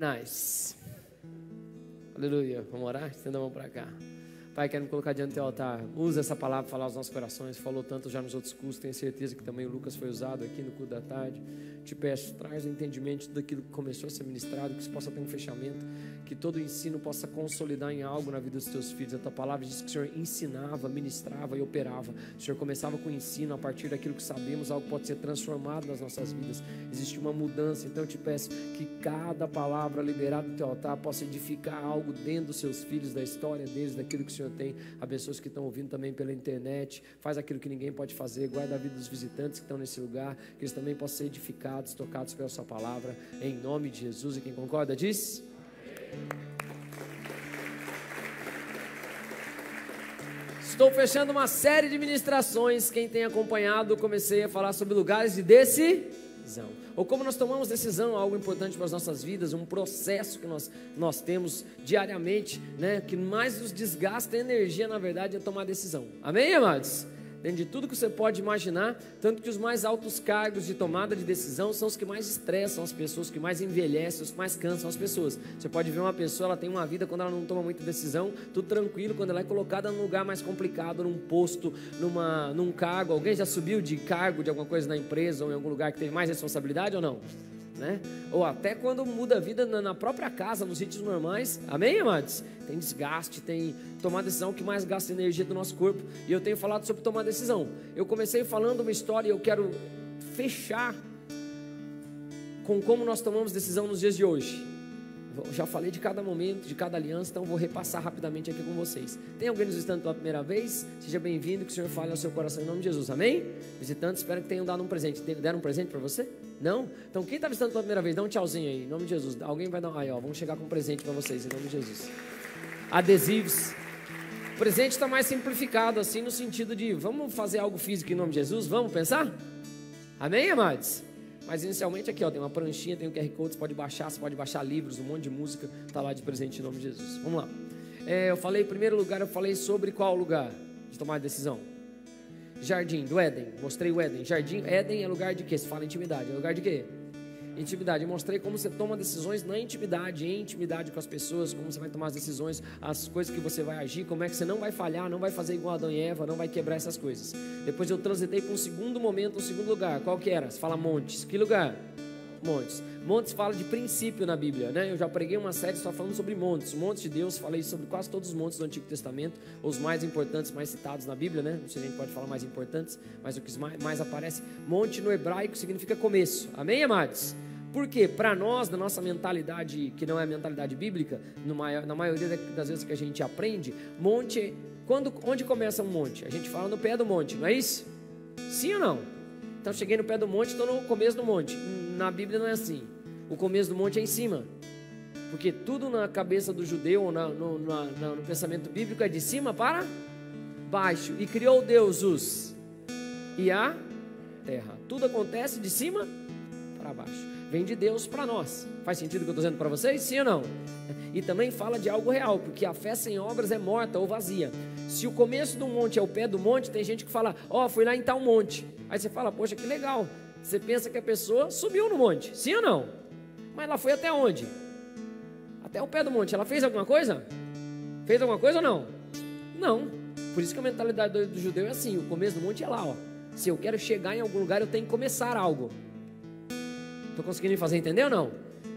Nice. Aleluia. Vamos orar? Estenda a mão para cá. Pai, quero me colocar diante do teu altar. Usa essa palavra para falar aos nossos corações. Falou tanto já nos outros cursos. Tenho certeza que também o Lucas foi usado aqui no culto da tarde. Te peço, traz o entendimento daquilo que começou a ser ministrado, que isso possa ter um fechamento, que todo o ensino possa consolidar em algo na vida dos teus filhos. A tua palavra diz que o Senhor ensinava, ministrava e operava. O Senhor começava com o ensino, a partir daquilo que sabemos, algo pode ser transformado nas nossas vidas. Existe uma mudança, então eu te peço que cada palavra liberada do teu altar possa edificar algo dentro dos seus filhos, da história deles, daquilo que o Senhor tem. Abençoe pessoas que estão ouvindo também pela internet. Faz aquilo que ninguém pode fazer. Guarda a vida dos visitantes que estão nesse lugar, que eles também possam ser edificados, tocados pela sua palavra, em nome de Jesus. E quem concorda diz? Estou fechando uma série de ministrações. Quem tem acompanhado, comecei a falar sobre lugares de decisão, ou como nós tomamos decisão, algo importante para as nossas vidas, um processo que nós temos diariamente, né? Que mais nos desgasta energia, na verdade, é tomar decisão. Amém, amados? Dentro de tudo que você pode imaginar, tanto que os mais altos cargos de tomada de decisão são os que mais estressam as pessoas, que mais envelhecem, os que mais cansam as pessoas. Você pode ver uma pessoa, ela tem uma vida quando ela não toma muita decisão, tudo tranquilo, quando ela é colocada num lugar mais complicado, num posto, num cargo. Alguém já subiu de cargo de alguma coisa na empresa ou em algum lugar que teve mais responsabilidade ou não? Né? Ou até quando muda a vida na própria casa, nos sítios normais. Amém, amados? Tem desgaste, tem tomar decisão que mais gasta energia do nosso corpo. E eu tenho falado sobre tomar decisão. Eu comecei falando uma história e eu quero fechar com como nós tomamos decisão nos dias de hoje. Eu já falei de cada momento, de cada aliança, então vou repassar rapidamente aqui com vocês. Tem alguém nos visitando pela primeira vez? Seja bem-vindo, que o Senhor fale ao seu coração em nome de Jesus, amém? Visitantes, espero que tenham dado um presente. Deram um presente para você? Não? Então quem está visitando pela primeira vez, dá um tchauzinho aí, em nome de Jesus. Alguém vai dar aí, ó, vamos chegar com um presente para vocês, em nome de Jesus. Adesivos. O presente está mais simplificado, assim, no sentido de, vamos fazer algo físico em nome de Jesus? Vamos pensar? Amém, amados? Mas inicialmente aqui, ó, tem uma pranchinha, tem um QR Code, você pode baixar livros, um monte de música, está lá de presente em nome de Jesus. Vamos lá. Eu falei, em primeiro lugar, eu falei sobre qual lugar de tomar decisão? Jardim do Éden, mostrei o Éden. Jardim, Éden é lugar de quê? Se fala intimidade, é lugar de quê? Intimidade. Eu mostrei como você toma decisões na intimidade, em intimidade com as pessoas, como você vai tomar as decisões, as coisas que você vai agir, como é que você não vai falhar, não vai fazer igual Adão e Eva, não vai quebrar essas coisas. Depois eu transitei para um segundo momento, um segundo lugar. Qual que era? Você fala montes. Que lugar? Montes. Montes fala de princípio na Bíblia, né? Eu já preguei uma série só falando sobre montes. Montes de Deus, falei sobre quase todos os montes do Antigo Testamento, os mais importantes, mais citados na Bíblia, né? Não sei se a gente pode falar mais importantes, mas o que mais aparece. Monte no hebraico significa começo. Amém, amados? Porque para nós, na nossa mentalidade, que não é a mentalidade bíblica, na maioria das vezes que a gente aprende, monte, onde começa um monte? A gente fala no pé do monte, não é isso? Sim ou não? Então cheguei no pé do monte, estou no começo do monte. Na Bíblia não é assim. O começo do monte é em cima. Porque tudo na cabeça do judeu, ou no pensamento bíblico, é de cima para baixo. E criou Deus os e a terra. Tudo acontece de cima para baixo. Vem de Deus para nós. Faz sentido o que eu estou dizendo para vocês? Sim ou não? E também fala de algo real, porque a fé sem obras é morta ou vazia. Se o começo do monte é o pé do monte, tem gente que fala, fui lá em tal monte. Aí você fala, poxa, que legal. Você pensa que a pessoa subiu no monte, sim ou não? Mas ela foi até onde? Até o pé do monte. Ela fez alguma coisa? Fez alguma coisa ou não? Não. Por isso que a mentalidade do judeu é assim, o começo do monte é lá, ó. Se eu quero chegar em algum lugar, eu tenho que começar algo. Estou conseguindo me fazer entender ou não?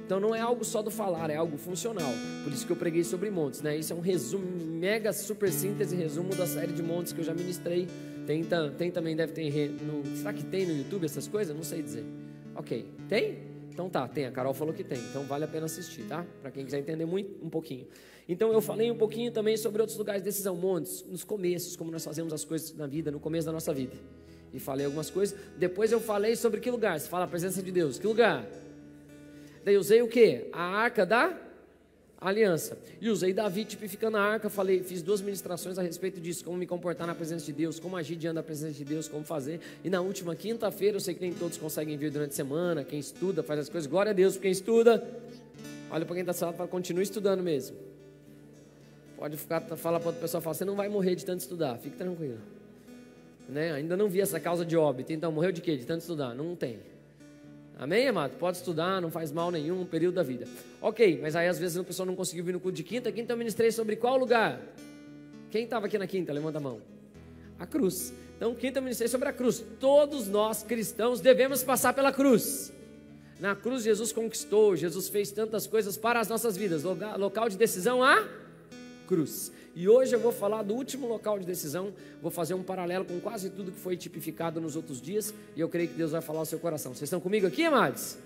Então não é algo só do falar, é algo funcional. Por isso que eu preguei sobre montes, né? Isso é um resumo, mega super síntese, resumo da série de montes que eu já ministrei. Tem também, deve ter será que tem no YouTube essas coisas? Não sei dizer. Ok, tem? Então tá, tem, a Carol falou que tem. Então vale a pena assistir, tá? Para quem quiser entender um pouquinho. Então eu falei um pouquinho também sobre outros lugares de decisão, montes, nos começos, como nós fazemos as coisas na vida, no começo da nossa vida. E falei algumas coisas. Depois eu falei sobre que lugar? Você fala a presença de Deus. Que lugar? Daí usei o quê? A arca da aliança. E usei Davi tipificando a arca. Fiz 2 ministrações a respeito disso. Como me comportar na presença de Deus. Como agir diante da presença de Deus. Como fazer. E na última quinta-feira, eu sei que nem todos conseguem vir durante a semana. Quem estuda, faz as coisas. Glória a Deus por quem estuda. Olha para quem está falando, para continuar estudando mesmo. Pode falar para outra pessoa, você não vai morrer de tanto estudar. Fique tranquilo. Né? Ainda não vi essa causa de óbito. Então morreu de quê? De tanto estudar? Não tem. Amém, amado? Pode estudar, não faz mal nenhum, um período da vida. Ok, mas aí às vezes a pessoa não conseguiu vir no culto de quinta. Quinta eu ministrei sobre qual lugar? Quem estava aqui na quinta? Levanta a mão. A cruz. Então, quinta eu ministrei sobre a cruz. Todos nós cristãos devemos passar pela cruz. Na cruz Jesus conquistou, Jesus fez tantas coisas para as nossas vidas. Local de decisão, a cruz. E hoje eu vou falar do último local de decisão. Vou fazer um paralelo com quase tudo que foi tipificado nos outros dias. E eu creio que Deus vai falar ao seu coração. Vocês estão comigo aqui, amados?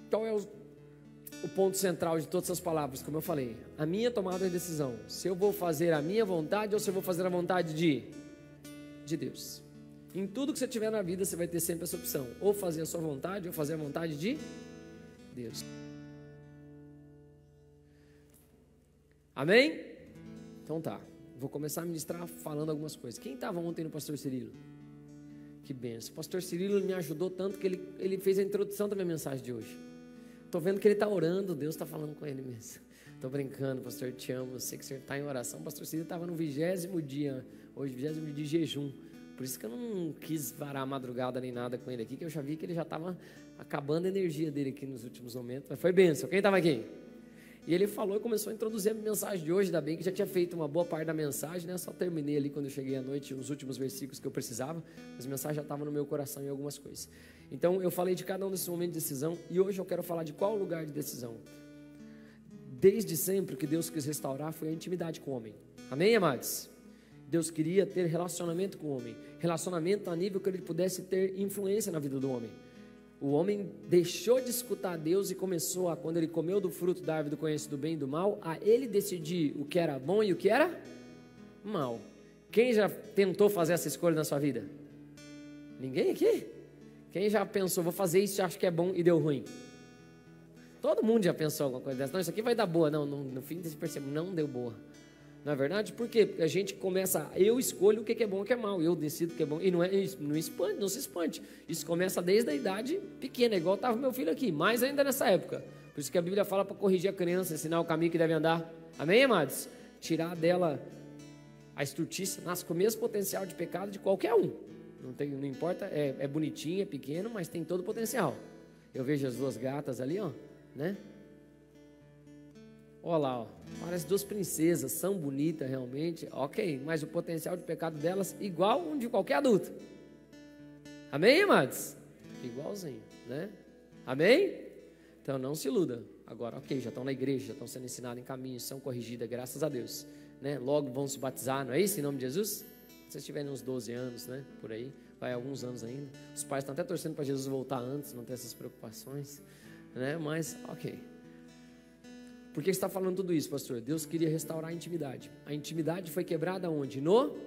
Qual é o ponto central de todas essas palavras? Como eu falei, a minha tomada de decisão. Se eu vou fazer a minha vontade ou se eu vou fazer a vontade de Deus. Em tudo que você tiver na vida, você vai ter sempre essa opção. Ou fazer a sua vontade ou fazer a vontade de Deus. Amém? Então tá, vou começar a ministrar falando algumas coisas. Quem estava ontem no pastor Cirilo? Que benção. O pastor Cirilo me ajudou tanto que ele fez a introdução da minha mensagem de hoje. Estou vendo que ele está orando, Deus está falando com ele mesmo. Estou brincando, pastor, te amo, eu sei que você está em oração. O pastor Cirilo estava no 20º dia, hoje 20º dia de jejum. Por isso que eu não quis varar a madrugada nem nada com ele aqui, que eu já vi que ele já estava acabando a energia dele aqui nos últimos momentos. Mas foi benção. Quem estava aqui? E ele falou e começou a introduzir a mensagem de hoje, ainda bem que já tinha feito uma boa parte da mensagem, né? Só terminei ali quando eu cheguei à noite, os últimos versículos que eu precisava, mas a mensagem já estava no meu coração em algumas coisas. Então eu falei de cada um desses momentos de decisão e hoje eu quero falar de qual lugar de decisão. Desde sempre o que Deus quis restaurar foi a intimidade com o homem. Amém, amados? Deus queria ter relacionamento com o homem, relacionamento a nível que ele pudesse ter influência na vida do homem. O homem deixou de escutar Deus e começou a, quando ele comeu do fruto da árvore do conhecimento do bem e do mal, a ele decidir o que era bom e o que era mal. Quem já tentou fazer essa escolha na sua vida? Ninguém aqui? Quem já pensou, vou fazer isso e acho que é bom e deu ruim? Todo mundo já pensou alguma coisa dessa. Não, isso aqui vai dar boa. Não, no fim você percebe, não deu boa. Não é verdade? Por quê? Porque a gente começa, eu escolho o que é bom e o que é mal, eu decido o que é bom, e não se espante, isso começa desde a idade pequena, igual estava meu filho aqui, mais ainda nessa época, por isso que a Bíblia fala para corrigir a criança, ensinar o caminho que deve andar, amém, amados? Tirar dela a estultice, nasce com o mesmo potencial de pecado de qualquer um, não importa, é bonitinho, é pequeno, mas tem todo o potencial. Eu vejo as duas gatas ali, ó, né? Olha lá, ó, parece duas princesas, são bonitas realmente, ok, mas o potencial de pecado delas igual um de qualquer adulto. Amém, amados? Igualzinho, né? Amém? Então não se iluda. Agora, ok, já estão na igreja, já estão sendo ensinados em caminhos, são corrigidas, graças a Deus, né? Logo vão se batizar, não é isso? Em nome de Jesus? Se vocês tiverem uns 12 anos, né? Por aí, vai alguns anos ainda. Os pais estão até torcendo para Jesus voltar antes, não ter essas preocupações, né? Mas, ok. Por que você está falando tudo isso, pastor? Deus queria restaurar a intimidade. A intimidade foi quebrada onde? No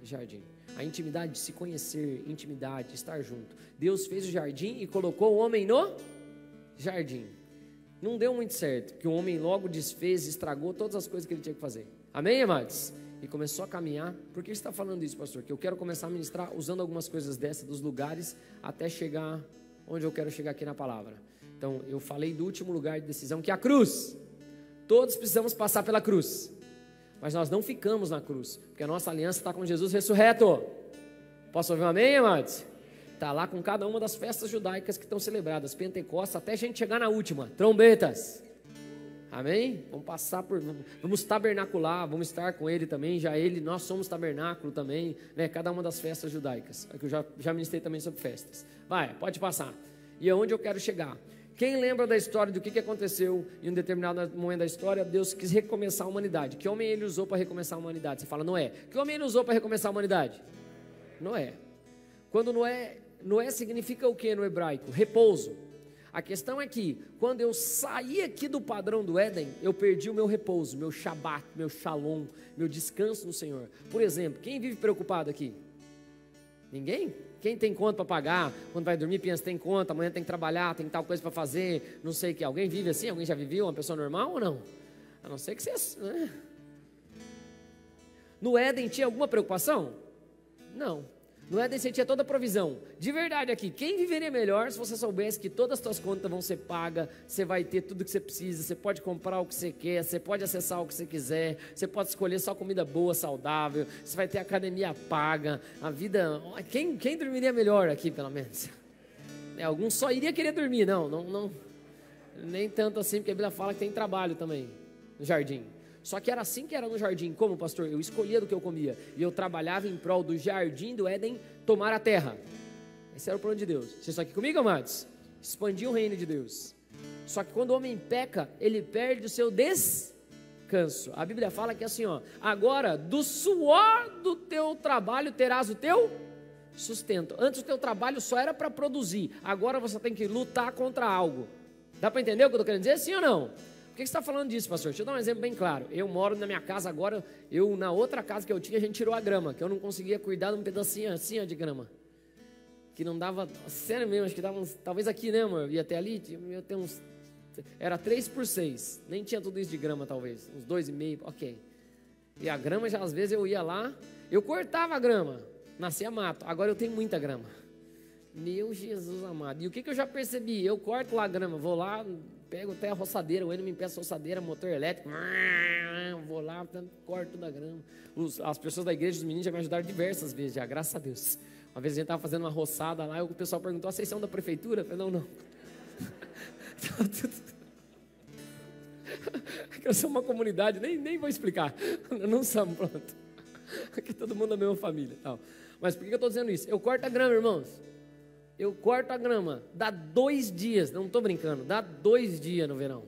jardim. A intimidade de se conhecer, intimidade, de estar junto. Deus fez o jardim e colocou o homem no jardim. Não deu muito certo, porque o homem logo desfez, estragou todas as coisas que ele tinha que fazer. Amém, amados? E começou a caminhar. Por que você está falando isso, pastor? Que eu quero começar a ministrar usando algumas coisas dessas, dos lugares, até chegar onde eu quero chegar aqui na palavra. Então, eu falei do último lugar de decisão, que é a cruz. Todos precisamos passar pela cruz. Mas nós não ficamos na cruz, porque a nossa aliança está com Jesus ressurreto. Posso ouvir um amém, amados? Está lá com cada uma das festas judaicas que estão celebradas, Pentecostes, até a gente chegar na última, trombetas. Amém? Vamos tabernacular, vamos estar com Ele também, nós somos tabernáculo também, né? Cada uma das festas judaicas, que eu já ministrei também sobre festas. Vai, pode passar. E é onde eu quero chegar. Quem lembra da história do que aconteceu em um determinado momento da história? Deus quis recomeçar a humanidade. Que homem ele usou para recomeçar a humanidade? Você fala, Noé. Que homem ele usou para recomeçar a humanidade? Noé. Quando Noé significa o que no hebraico? Repouso. A questão é que, quando eu saí aqui do padrão do Éden, eu perdi o meu repouso, meu shabat, meu shalom, meu descanso no Senhor. Por exemplo, quem vive preocupado aqui? Ninguém? Quem tem conta para pagar, quando vai dormir pensa, tem conta, amanhã tem que trabalhar, tem tal coisa para fazer, não sei o que. Alguém vive assim? Alguém já viveu? Uma pessoa normal ou não? A não ser que você... Né? No Éden tinha alguma preocupação? Não. No Éden você tinha toda a provisão. De verdade aqui, quem viveria melhor se você soubesse que todas as suas contas vão ser pagas, você vai ter tudo que você precisa, você pode comprar o que você quer, você pode acessar o que você quiser, você pode escolher só comida boa, saudável, você vai ter academia paga, a vida... Quem dormiria melhor aqui, pelo menos? Alguns só iria querer dormir, não, nem tanto assim, porque a Bíblia fala que tem trabalho também no jardim. Só que era assim que era no jardim. Como, pastor? Eu escolhia do que eu comia. E eu trabalhava em prol do jardim do Éden tomar a terra. Esse era o plano de Deus. Vocês estão aqui comigo, amados? Expandir o reino de Deus. Só que quando o homem peca, ele perde o seu descanso. A Bíblia fala que é assim, ó. Agora, do suor do teu trabalho terás o teu sustento. Antes o teu trabalho só era para produzir. Agora você tem que lutar contra algo. Dá para entender o que eu estou querendo dizer? Sim ou não? Por que você está falando disso, pastor? Deixa eu dar um exemplo bem claro. Eu moro na minha casa agora, na outra casa que eu tinha, a gente tirou a grama, que eu não conseguia cuidar de um pedacinho assim, ó, de grama. Que não dava, sério mesmo, acho que dava uns, talvez aqui, né, amor? Ia até ali, ia ter uns, era 3x6, nem tinha tudo isso de grama, talvez, uns 2,5, ok. E a grama, já às vezes eu ia lá, eu cortava a grama, nascia mato, agora eu tenho muita grama. Meu Jesus amado. E o que eu já percebi? Eu corto lá a grama, vou lá, pego até a roçadeira, o Eno me empresta a roçadeira, motor elétrico, vou lá, corto toda a grama. As pessoas da igreja, os meninos já me ajudaram diversas vezes, já, graças a Deus. Uma vez a gente estava fazendo uma roçada lá, e o pessoal perguntou, vocês são da prefeitura? Eu falei, não. Eu sou uma comunidade, nem vou explicar, não somos, pronto. Aqui todo mundo é a mesma família. Tal. Mas por que eu estou dizendo isso? Eu corto a grama, irmãos. Eu corto a grama, dá 2 dias, não estou brincando, dá 2 dias no verão.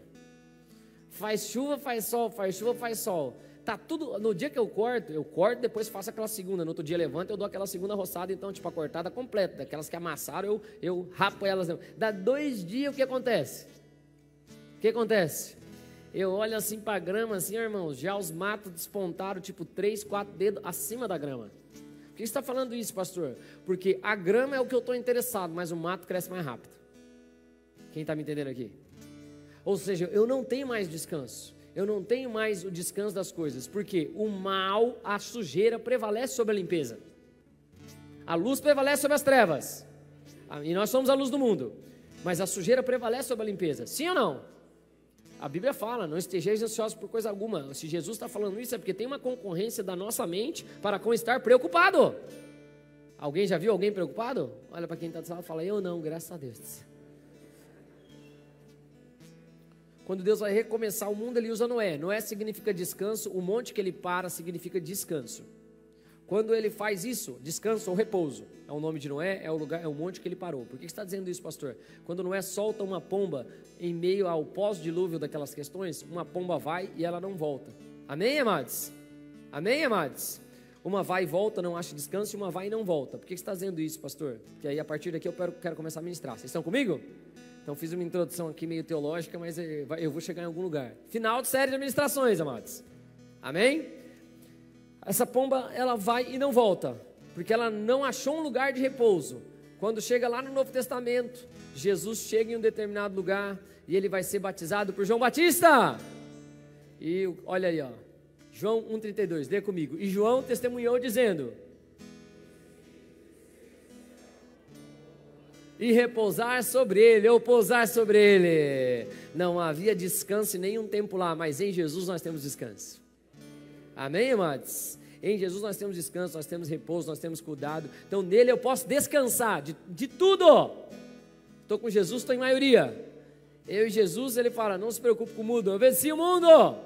Faz chuva, faz sol, faz chuva, faz sol. Tá tudo, no dia que eu corto, depois faço aquela segunda, no outro dia levanto, eu dou aquela segunda roçada, então tipo a cortada completa, daquelas que amassaram, eu rapo elas. Dá 2 dias, o que acontece? O que acontece? Eu olho assim para a grama, assim, irmãos, já os matos despontaram tipo 3, 4 dedos acima da grama. Por que você está falando isso, pastor? Porque a grama é o que eu estou interessado, mas o mato cresce mais rápido. Quem está me entendendo aqui? Ou seja, eu não tenho mais descanso. Eu não tenho mais o descanso das coisas. Porque o mal, a sujeira prevalece sobre a limpeza. A luz prevalece sobre as trevas. E nós somos a luz do mundo. Mas a sujeira prevalece sobre a limpeza. Sim ou não? A Bíblia fala, não estejais ansiosos por coisa alguma. Se Jesus está falando isso é porque tem uma concorrência da nossa mente para com estar preocupado. Alguém já viu alguém preocupado? Olha para quem está do lado e fala, eu não, graças a Deus. Quando Deus vai recomeçar o mundo, Ele usa Noé. Noé significa descanso, o monte que Ele para significa descanso. Quando Ele faz isso, descanso ou repouso, é o nome de Noé, é o lugar, é o monte que Ele parou. Por que você está dizendo isso, pastor? Quando Noé solta uma pomba em meio ao pós-dilúvio daquelas questões, uma pomba vai e ela não volta. Amém, amados? Amém, amados? Uma vai e volta, não acha descanso, e uma vai e não volta. Por que você está dizendo isso, pastor? Porque aí a partir daqui eu quero começar a ministrar. Vocês estão comigo? Então fiz uma introdução aqui meio teológica, mas eu vou chegar em algum lugar. Final de série de administrações, amados. Amém? Essa pomba, ela vai e não volta, porque ela não achou um lugar de repouso. Quando chega lá no Novo Testamento, Jesus chega em um determinado lugar e ele vai ser batizado por João Batista. E olha aí, ó, João 1,32, lê comigo. E João testemunhou dizendo: e repousar sobre ele, ou pousar sobre ele. Não havia descanso em nenhum tempo lá, mas em Jesus nós temos descanso. Amém, amados? Em Jesus nós temos descanso, nós temos repouso, nós temos cuidado. Então nele eu posso descansar de tudo. Estou com Jesus, estou em maioria. Eu e Jesus, ele fala, não se preocupe com o mundo, eu venci o mundo.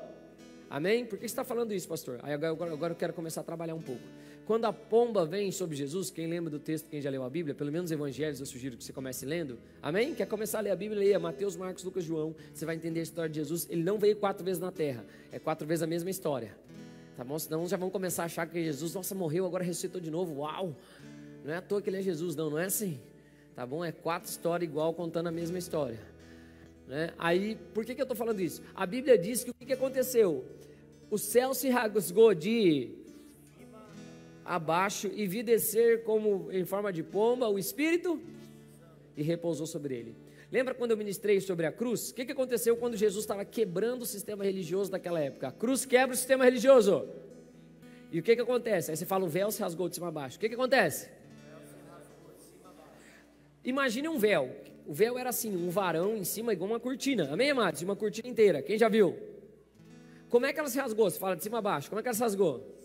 Amém? Por que você está falando isso, pastor? Aí agora eu quero começar a trabalhar um pouco. Quando a pomba vem sobre Jesus, quem lembra do texto, quem já leu a Bíblia, pelo menos os evangelhos, eu sugiro que você comece lendo. Amém? Quer começar a ler a Bíblia? Leia Mateus, Marcos, Lucas, João. Você vai entender a história de Jesus. Ele não veio 4 vezes na terra, é 4 vezes a mesma história. Tá bom? Senão já vão começar a achar que Jesus, nossa, morreu, agora ressuscitou de novo. Uau! Não é à toa que ele é Jesus, não é assim. Tá bom? É 4 histórias igual, contando a mesma história. Né? Aí, por que eu estou falando isso? A Bíblia diz que o que aconteceu? O céu se rasgou de abaixo e vi descer como em forma de pomba o Espírito e repousou sobre ele. Lembra quando eu ministrei sobre a cruz? O que aconteceu quando Jesus estava quebrando o sistema religioso daquela época? A cruz quebra o sistema religioso. E o que acontece? Aí você fala, o véu se rasgou de cima a baixo. O que acontece? Imagine um véu. O véu era assim, um varão em cima igual uma cortina. Amém, amados? Uma cortina inteira. Quem já viu? Como é que ela se rasgou? Você fala de cima a baixo. Como é que ela se rasgou?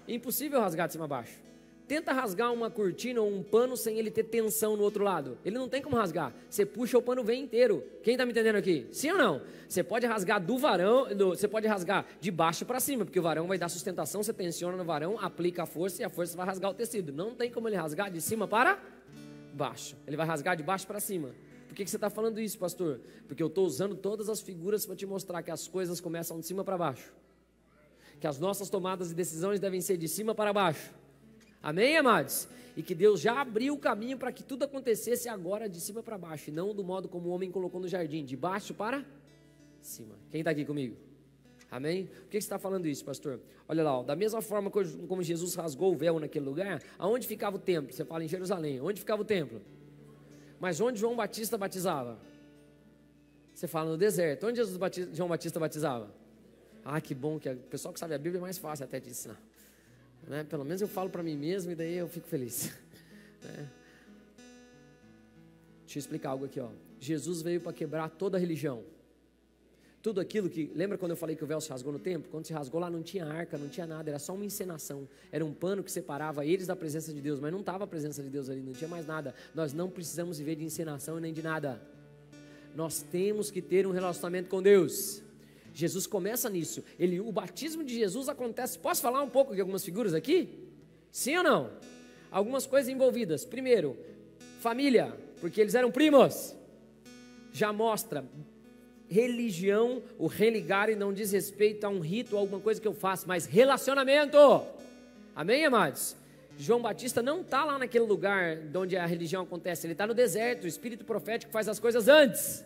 Impossível rasgar de cima a baixo. Tenta rasgar uma cortina ou um pano sem ele ter tensão no outro lado. Ele não tem como rasgar. Você puxa, o pano vem inteiro. Quem está me entendendo aqui? Sim ou não? Você pode rasgar do varão, você pode rasgar de baixo para cima, porque o varão vai dar sustentação, você tensiona no varão, aplica a força e a força vai rasgar o tecido. Não tem como ele rasgar de cima para baixo. Ele vai rasgar de baixo para cima. Por que você está falando isso, pastor? Porque eu estou usando todas as figuras para te mostrar que as coisas começam de cima para baixo. Que as nossas tomadas de decisões devem ser de cima para baixo. Amém, amados? E que Deus já abriu o caminho para que tudo acontecesse agora de cima para baixo, e não do modo como o homem colocou no jardim, de baixo para cima. Quem está aqui comigo? Amém? Por que você está falando isso, pastor? Olha lá, ó, da mesma forma como Jesus rasgou o véu naquele lugar, aonde ficava o templo? Você fala em Jerusalém. Onde ficava o templo? Mas onde João Batista batizava? Você fala no deserto. Onde João Batista batizava? Ah, que bom, que o pessoal que sabe a Bíblia é mais fácil até de ensinar. Né? Pelo menos eu falo para mim mesmo e daí eu fico feliz. Né? Deixa eu explicar algo aqui, ó. Jesus veio para quebrar toda a religião. Tudo aquilo que... Lembra quando eu falei que o véu se rasgou no templo? Quando se rasgou lá não tinha arca, não tinha nada, era só uma encenação. Era um pano que separava eles da presença de Deus, mas não estava a presença de Deus ali, não tinha mais nada. Nós não precisamos viver de encenação nem de nada. Nós temos que ter um relacionamento com Deus. Jesus começa nisso. O batismo de Jesus acontece... Posso falar um pouco de algumas figuras aqui? Sim ou não? Algumas coisas envolvidas. Primeiro, família, porque eles eram primos. Já mostra... Religião, o religare não diz respeito a um rito ou alguma coisa que eu faço, mas relacionamento. Amém, amados? João Batista não está lá naquele lugar onde a religião acontece, ele está no deserto. O espírito profético faz as coisas antes.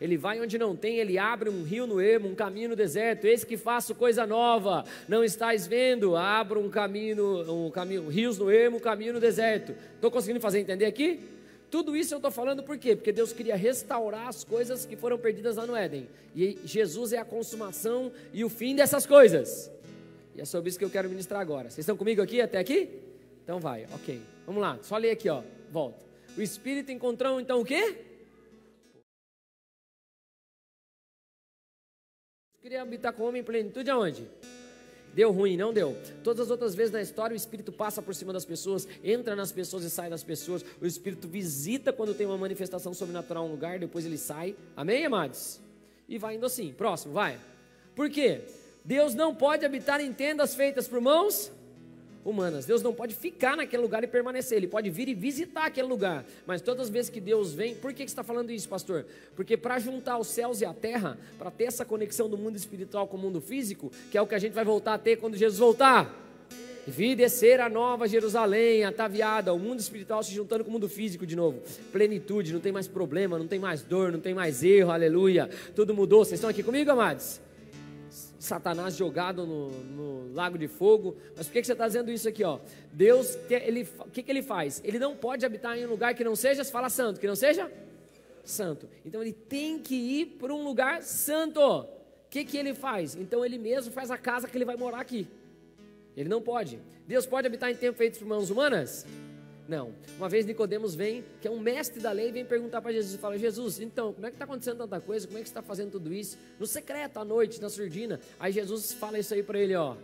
Ele vai onde não tem, ele abre um rio no ermo, um caminho no deserto. Eis que faço coisa nova, não estáis vendo? Abro um caminho, rios no ermo, um caminho no deserto. Estou conseguindo fazer entender aqui? Tudo isso eu estou falando por quê? Porque Deus queria restaurar as coisas que foram perdidas lá no Éden. E Jesus é a consumação e o fim dessas coisas. E é sobre isso que eu quero ministrar agora. Vocês estão comigo aqui, até aqui? Então vai, ok. Vamos lá, só ler aqui, ó. Volta. O Espírito encontrou então o quê? Queria habitar com o homem em plenitude aonde? Deu ruim, não deu. Todas as outras vezes na história o Espírito passa por cima das pessoas, entra nas pessoas e sai das pessoas. O Espírito visita quando tem uma manifestação sobrenatural em um lugar, depois ele sai. Amém, amados? E vai indo assim. Próximo, vai. Por quê? Deus não pode habitar em tendas feitas por mãos humanas. Deus não pode ficar naquele lugar e permanecer. Ele pode vir e visitar aquele lugar. Mas todas as vezes que Deus vem... Por que você está falando isso, pastor? Porque para juntar os céus e a terra, para ter essa conexão do mundo espiritual com o mundo físico, que é o que a gente vai voltar a ter quando Jesus voltar. Vi descer a nova Jerusalém, ataviada, o mundo espiritual se juntando com o mundo físico de novo. Plenitude, não tem mais problema, não tem mais dor, não tem mais erro, aleluia. Tudo mudou. Vocês estão aqui comigo, amados? Satanás jogado no lago de fogo. Mas por que você está dizendo isso aqui, ó? Deus, o que ele faz? Ele não pode habitar em um lugar que não seja, se fala santo, que não seja santo. Então ele tem que ir para um lugar santo. O que ele faz? Então ele mesmo faz a casa que ele vai morar aqui. Ele não pode. Deus pode habitar em templo feito por mãos humanas? Não. Uma vez Nicodemos vem, que é um mestre da lei, vem perguntar para Jesus e fala: Jesus, então, como é que está acontecendo tanta coisa? Como é que você está fazendo tudo isso? No secreto, à noite, na surdina. Aí Jesus fala isso aí para ele, ó.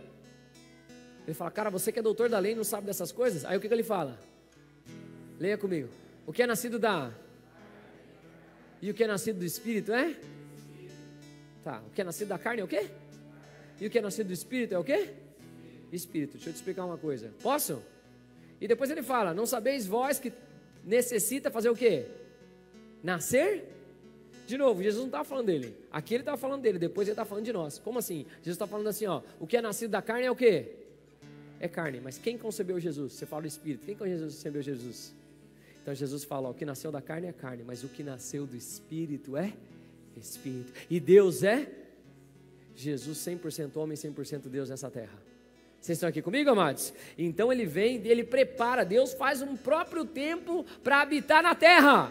Ele fala: cara, você que é doutor da lei e não sabe dessas coisas? Aí o que ele fala? Leia comigo. O que é nascido da... E o que é nascido do Espírito é? Tá, o que é nascido da carne é o quê? E o que é nascido do Espírito é o quê? Espírito. Deixa eu te explicar uma coisa. Posso? E depois ele fala: não sabeis vós que necessita fazer o quê? Nascer? De novo, Jesus não está falando dele. Aqui ele está falando dele, depois ele está falando de nós. Como assim? Jesus está falando assim, ó: o que é nascido da carne é o quê? É carne. Mas quem concebeu Jesus? Você fala do Espírito. Quem concebeu Jesus? Então Jesus fala: ó, o que nasceu da carne é carne, mas o que nasceu do Espírito é Espírito. E Deus é Jesus 100% homem, 100% Deus nessa terra. Vocês estão aqui comigo, amados? Então ele vem, ele prepara, Deus faz um próprio templo para habitar na terra.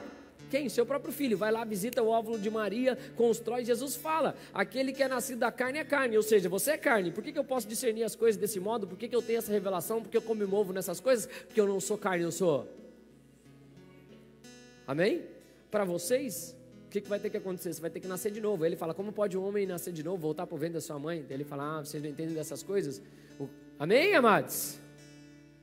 Quem? Seu próprio filho. Vai lá, visita o óvulo de Maria, constrói. Jesus fala: aquele que é nascido da carne é carne. Ou seja, você é carne. Por que eu posso discernir as coisas desse modo? Por que eu tenho essa revelação? Porque eu como e movo nessas coisas? Porque eu não sou carne, eu sou Amém? Para vocês, o que vai ter que acontecer? Você vai ter que nascer de novo. Aí ele fala, como pode um homem nascer de novo, voltar para o ventre da sua mãe? Ele fala, vocês não entendem dessas coisas? Amém, amados?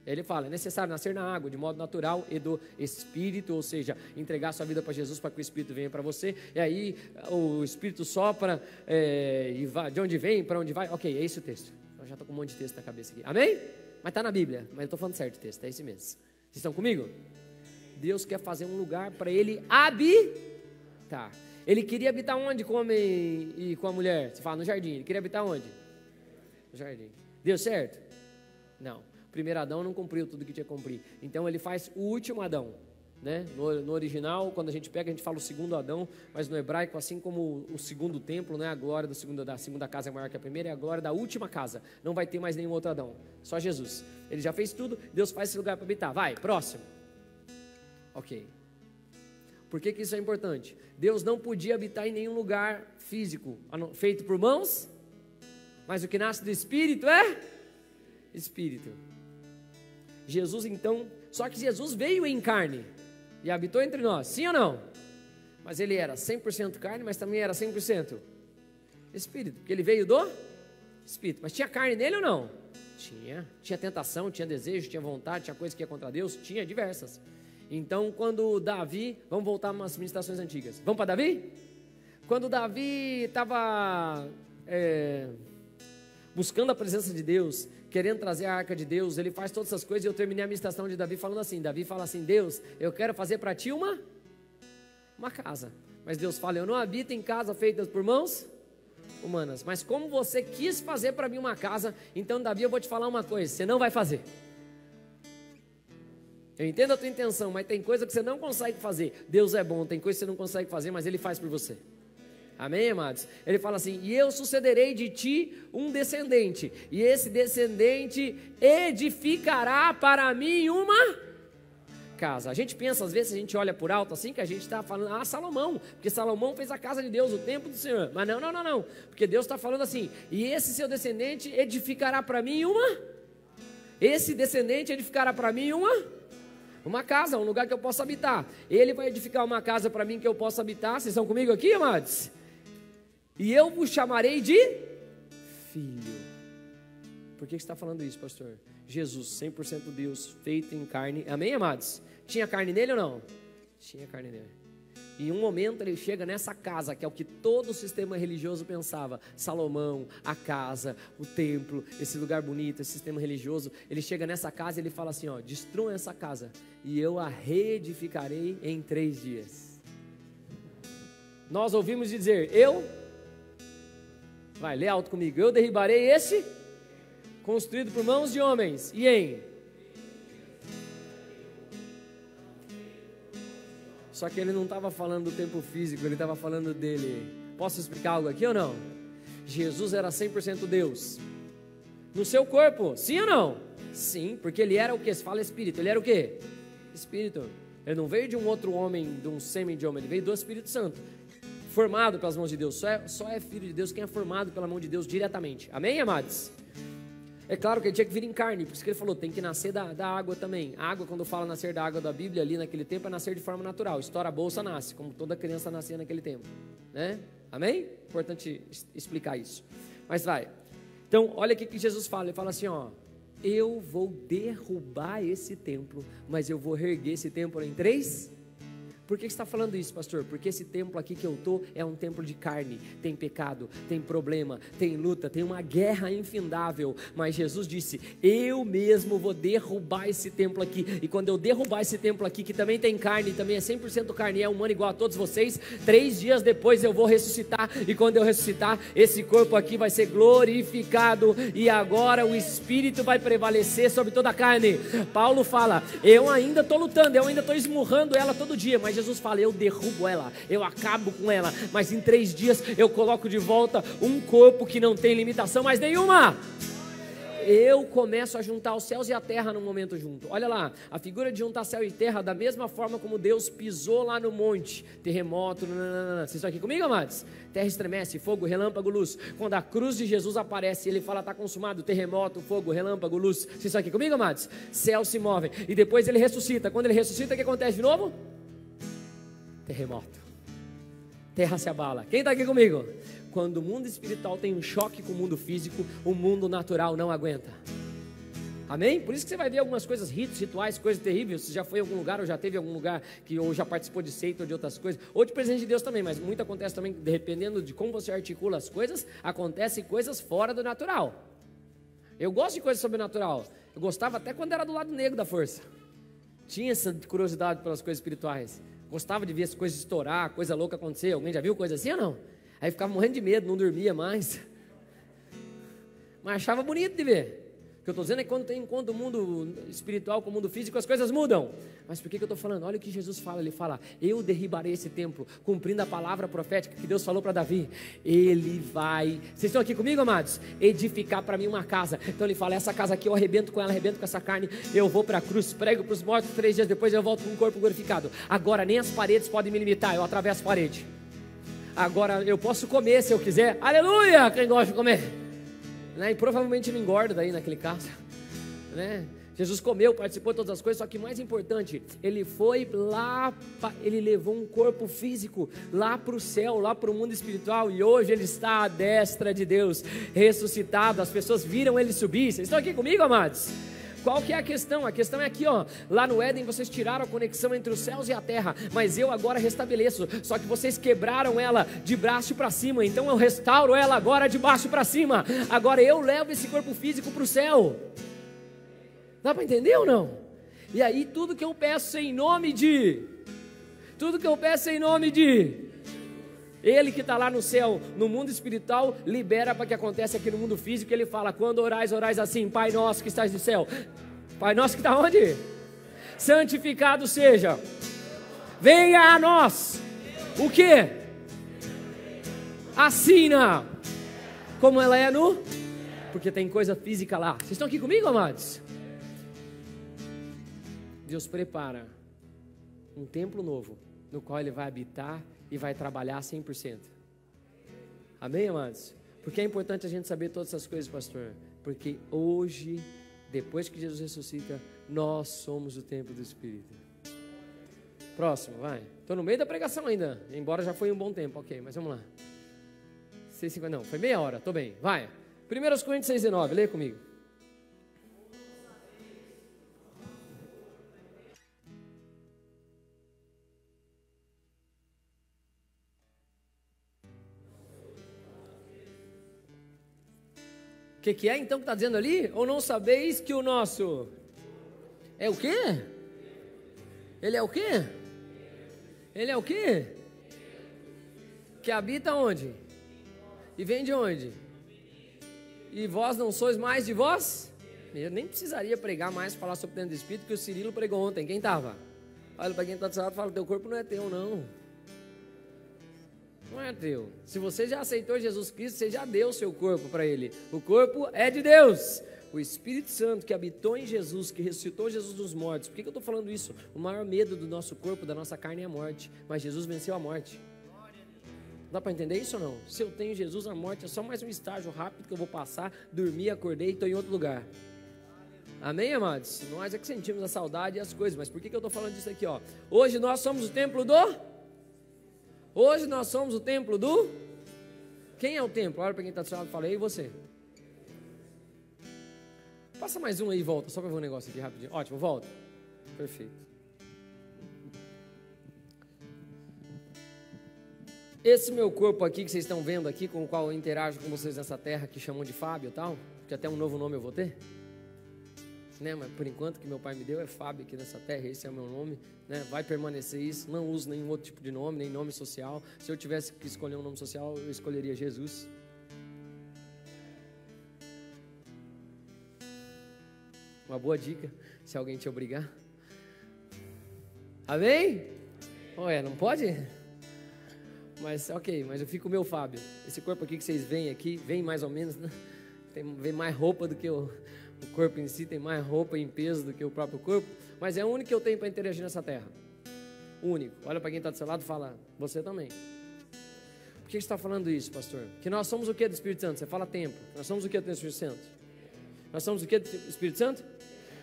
Ele fala, é necessário nascer na água, de modo natural e do Espírito, ou seja, entregar sua vida para Jesus para que o Espírito venha para você, e aí o Espírito sopra, e vai, de onde vem, para onde vai, ok, é esse o texto. Eu já estou com um monte de texto na cabeça aqui, amém? Mas está na Bíblia, mas eu estou falando certo o texto, é esse mesmo. Vocês estão comigo? Deus quer fazer um lugar para Ele habitar. Ele queria habitar onde com o homem e com a mulher? Você fala, no jardim. Ele queria habitar onde? No jardim. Deu certo? Não. O primeiro Adão não cumpriu tudo que tinha que cumprir. Então ele faz o último Adão, né? No original, quando a gente pega, a gente fala o segundo Adão, mas no hebraico, assim como o segundo templo, né? A glória da segunda casa é maior que a primeira, é a glória da última casa. Não vai ter mais nenhum outro Adão, só Jesus. Ele já fez tudo, Deus faz esse lugar para habitar. Vai, próximo. Ok. Por que isso é importante? Deus não podia habitar em nenhum lugar físico, feito por mãos, mas o que nasce do Espírito é Espírito. Jesus então, só que Jesus veio em carne e habitou entre nós, sim ou não? Mas ele era 100% carne, mas também era 100% Espírito, porque ele veio do Espírito. Mas tinha carne nele ou não? Tinha tentação, tinha desejo, tinha vontade, tinha coisa que ia contra Deus, tinha diversas. Então, quando Davi, vamos voltar umas ministrações antigas. Vamos para Davi? Quando Davi estava buscando a presença de Deus, querendo trazer a arca de Deus, ele faz todas essas coisas, e eu terminei a ministração de Davi falando assim, Davi fala assim, Deus, eu quero fazer para ti uma casa. Mas Deus fala, eu não habito em casa feitas por mãos humanas. Mas como você quis fazer para mim uma casa, então Davi, eu vou te falar uma coisa, você não vai fazer. Eu entendo a tua intenção, mas tem coisa que você não consegue fazer. Deus é bom, tem coisa que você não consegue fazer, mas Ele faz por você. Amém, amados? Ele fala assim, e eu sucederei de ti um descendente, e esse descendente edificará para mim uma casa. A gente pensa, às vezes a gente olha por alto assim, que a gente está falando, Salomão, porque Salomão fez a casa de Deus, o templo do Senhor. Mas não, porque Deus está falando assim, e esse seu descendente edificará para mim esse descendente edificará para mim uma casa, um lugar que eu possa habitar. Ele vai edificar uma casa para mim que eu possa habitar. Vocês estão comigo aqui, amados? E eu vos chamarei de filho. Por que você está falando isso, pastor? Jesus, 100% Deus, feito em carne. Amém, amados? Tinha carne nele ou não? Tinha carne nele. E em um momento ele chega nessa casa, que é o que todo o sistema religioso pensava. Salomão, a casa, o templo, esse lugar bonito, esse sistema religioso. Ele chega nessa casa e ele fala assim, destruam essa casa e eu a reedificarei em 3 dias. Nós ouvimos dizer, vai, lê alto comigo, eu derribarei esse, construído por mãos de homens, e em... Só que ele não estava falando do tempo físico, ele estava falando dele. Posso explicar algo aqui ou não? Jesus era 100% Deus. No seu corpo, sim ou não? Sim, porque ele era o que? Se fala Espírito, ele era o que? Espírito. Ele não veio de um outro homem, de um sêmen de homem, ele veio do Espírito Santo. Formado pelas mãos de Deus. Só é filho de Deus quem é formado pela mão de Deus diretamente. Amém, amados? É claro que ele tinha que vir em carne, por isso que ele falou, tem que nascer da água também. A água, quando fala nascer da água da Bíblia, ali naquele tempo, é nascer de forma natural. Estoura a bolsa, nasce, como toda criança nascia naquele tempo, né? Amém? Importante explicar isso. Mas vai. Então, olha o que Jesus fala. Ele fala assim, eu vou derrubar esse templo, mas eu vou reerguer esse templo em 3. Por que você está falando isso, pastor? Porque esse templo aqui que eu estou é um templo de carne, tem pecado, tem problema, tem luta, tem uma guerra infindável, mas Jesus disse, eu mesmo vou derrubar esse templo aqui, e quando eu derrubar esse templo aqui, que também tem carne, também é 100% carne, é humano igual a todos vocês, 3 dias depois eu vou ressuscitar, e quando eu ressuscitar, esse corpo aqui vai ser glorificado, e agora o Espírito vai prevalecer sobre toda a carne. Paulo fala, eu ainda estou lutando, eu ainda estou esmurrando ela todo dia, mas Jesus fala, eu derrubo ela, eu acabo com ela, mas em 3 dias eu coloco de volta um corpo que não tem limitação mais nenhuma. Eu começo a juntar os céus e a terra num momento junto. Olha lá, a figura de juntar céu e terra, da mesma forma como Deus pisou lá no monte, terremoto, vocês estão aqui comigo, amados? Terra estremece, fogo, relâmpago, luz. Quando a cruz de Jesus aparece, ele fala, está consumado, terremoto, fogo, relâmpago, luz. Vocês estão aqui comigo, amados? Céus se movem, e depois ele ressuscita. Quando ele ressuscita, o que acontece de novo? terremoto. Terra se abala. Quem está aqui comigo? Quando o mundo espiritual tem um choque com o mundo físico, o mundo natural não aguenta. Amém? Por isso que você vai ver algumas coisas, ritos, rituais, coisas terríveis. Você já foi em algum lugar, ou já teve em algum lugar, ou já participou de seita ou de outras coisas, ou de presente de Deus também, mas muito acontece também, dependendo de como você articula as coisas, acontecem coisas fora do natural. Eu gosto de coisa sobrenatural. Eu gostava até quando era do lado negro da força. Tinha essa curiosidade pelas coisas espirituais. Gostava de ver as coisas estourar, coisa louca acontecer. Alguém já viu coisa assim ou não? Aí ficava morrendo de medo, não dormia mais. Mas achava bonito de ver. O que eu estou dizendo é que quando tem encontro do mundo espiritual com o mundo físico, as coisas mudam. Mas por que eu estou falando? Olha o que Jesus fala. Ele fala, eu derribarei esse templo, cumprindo a palavra profética que Deus falou para Davi. Ele vai, vocês estão aqui comigo, amados? Edificar para mim uma casa. Então ele fala, essa casa aqui eu arrebento com ela, arrebento com essa carne. Eu vou para a cruz, prego para os mortos, 3 dias depois eu volto com um corpo glorificado. Agora nem as paredes podem me limitar, eu atravesso a parede. Agora eu posso comer se eu quiser. Aleluia, quem gosta de comer, né? E provavelmente não engorda daí naquele caso, né? Jesus comeu, participou de todas as coisas, só que mais importante, ele foi lá, ele levou um corpo físico lá para o céu, lá para o mundo espiritual, e hoje ele está à destra de Deus, ressuscitado. As pessoas viram ele subir. Vocês estão aqui comigo, amados? Qual que é a questão? A questão é aqui, ó. Lá no Éden vocês tiraram a conexão entre os céus e a terra, mas eu agora restabeleço. Só que vocês quebraram ela de baixo para cima, então eu restauro ela agora de baixo para cima. Agora eu levo esse corpo físico para o céu. Dá para entender ou não? E aí tudo que eu peço em nome de... Ele que está lá no céu, no mundo espiritual, libera para que aconteça aqui no mundo físico. Ele fala, quando orais assim, Pai nosso que estás no céu. Pai nosso que está onde? Santificado seja. Venha a nós. O quê? Assina. Como ela é no... Porque tem coisa física lá. Vocês estão aqui comigo, amados? Deus prepara um templo novo, no qual Ele vai habitar e vai trabalhar 100%. Amém, amados? Porque é importante a gente saber todas essas coisas, pastor? Porque hoje, depois que Jesus ressuscita, nós somos o templo do Espírito. Próximo, vai. Estou no meio da pregação ainda, embora já foi um bom tempo, ok, mas vamos lá. 6:50, não, foi meia hora, estou bem, vai. 1 Coríntios 6:9, leia comigo. O que é então que está dizendo ali? Ou não sabeis que o nosso... É o quê? Ele é o quê? Ele é o quê? Que habita onde? E vem de onde? E vós não sois mais de vós? Eu nem precisaria pregar mais, falar sobre o tempo do Espírito, que o Cirilo pregou ontem. Quem estava? Olha para quem está do seu lado e fala, teu corpo não é teu, não. Não é teu. Se você já aceitou Jesus Cristo, você já deu o seu corpo para Ele. O corpo é de Deus. O Espírito Santo que habitou em Jesus, que ressuscitou Jesus dos mortos. Por que eu estou falando isso? O maior medo do nosso corpo, da nossa carne é a morte. Mas Jesus venceu a morte. Dá para entender isso ou não? Se eu tenho Jesus, a morte é só mais um estágio rápido que eu vou passar, dormi, acordei e estou em outro lugar. Amém, amados? Nós é que sentimos a saudade e as coisas. Mas por que eu estou falando disso aqui, ó? Hoje nós somos o templo do... Hoje nós somos o templo do... Quem é o templo? Olha para quem está do seu lado e fala, e você? Passa mais um aí e volta, só para ver um negócio aqui rapidinho. Ótimo, volta. Perfeito. Esse meu corpo aqui que vocês estão vendo aqui, com o qual eu interajo com vocês nessa terra, que chamam de Fábio e tal, que até um novo nome eu vou ter, né? Mas por enquanto que meu pai me deu é Fábio aqui nessa terra, esse é o meu nome, né? Vai permanecer isso, não uso nenhum outro tipo de nome, nem nome social. Se eu tivesse que escolher um nome social, eu escolheria Jesus. Uma boa dica, se alguém te obrigar. Amém? Ué, não pode? Mas ok, mas eu fico o meu Fábio. Esse corpo aqui que vocês veem aqui, vem mais ou menos, né? Vem mais roupa do que o corpo em si, tem mais roupa em peso do que o próprio corpo, mas é o único que eu tenho para interagir nessa terra. O único. Olha para quem está do seu lado e fala, você também. Por que você está falando isso, pastor? Que nós somos o que do Espírito Santo? Você fala tempo. Nós somos o que do Espírito Santo? Nós somos o que do Espírito Santo?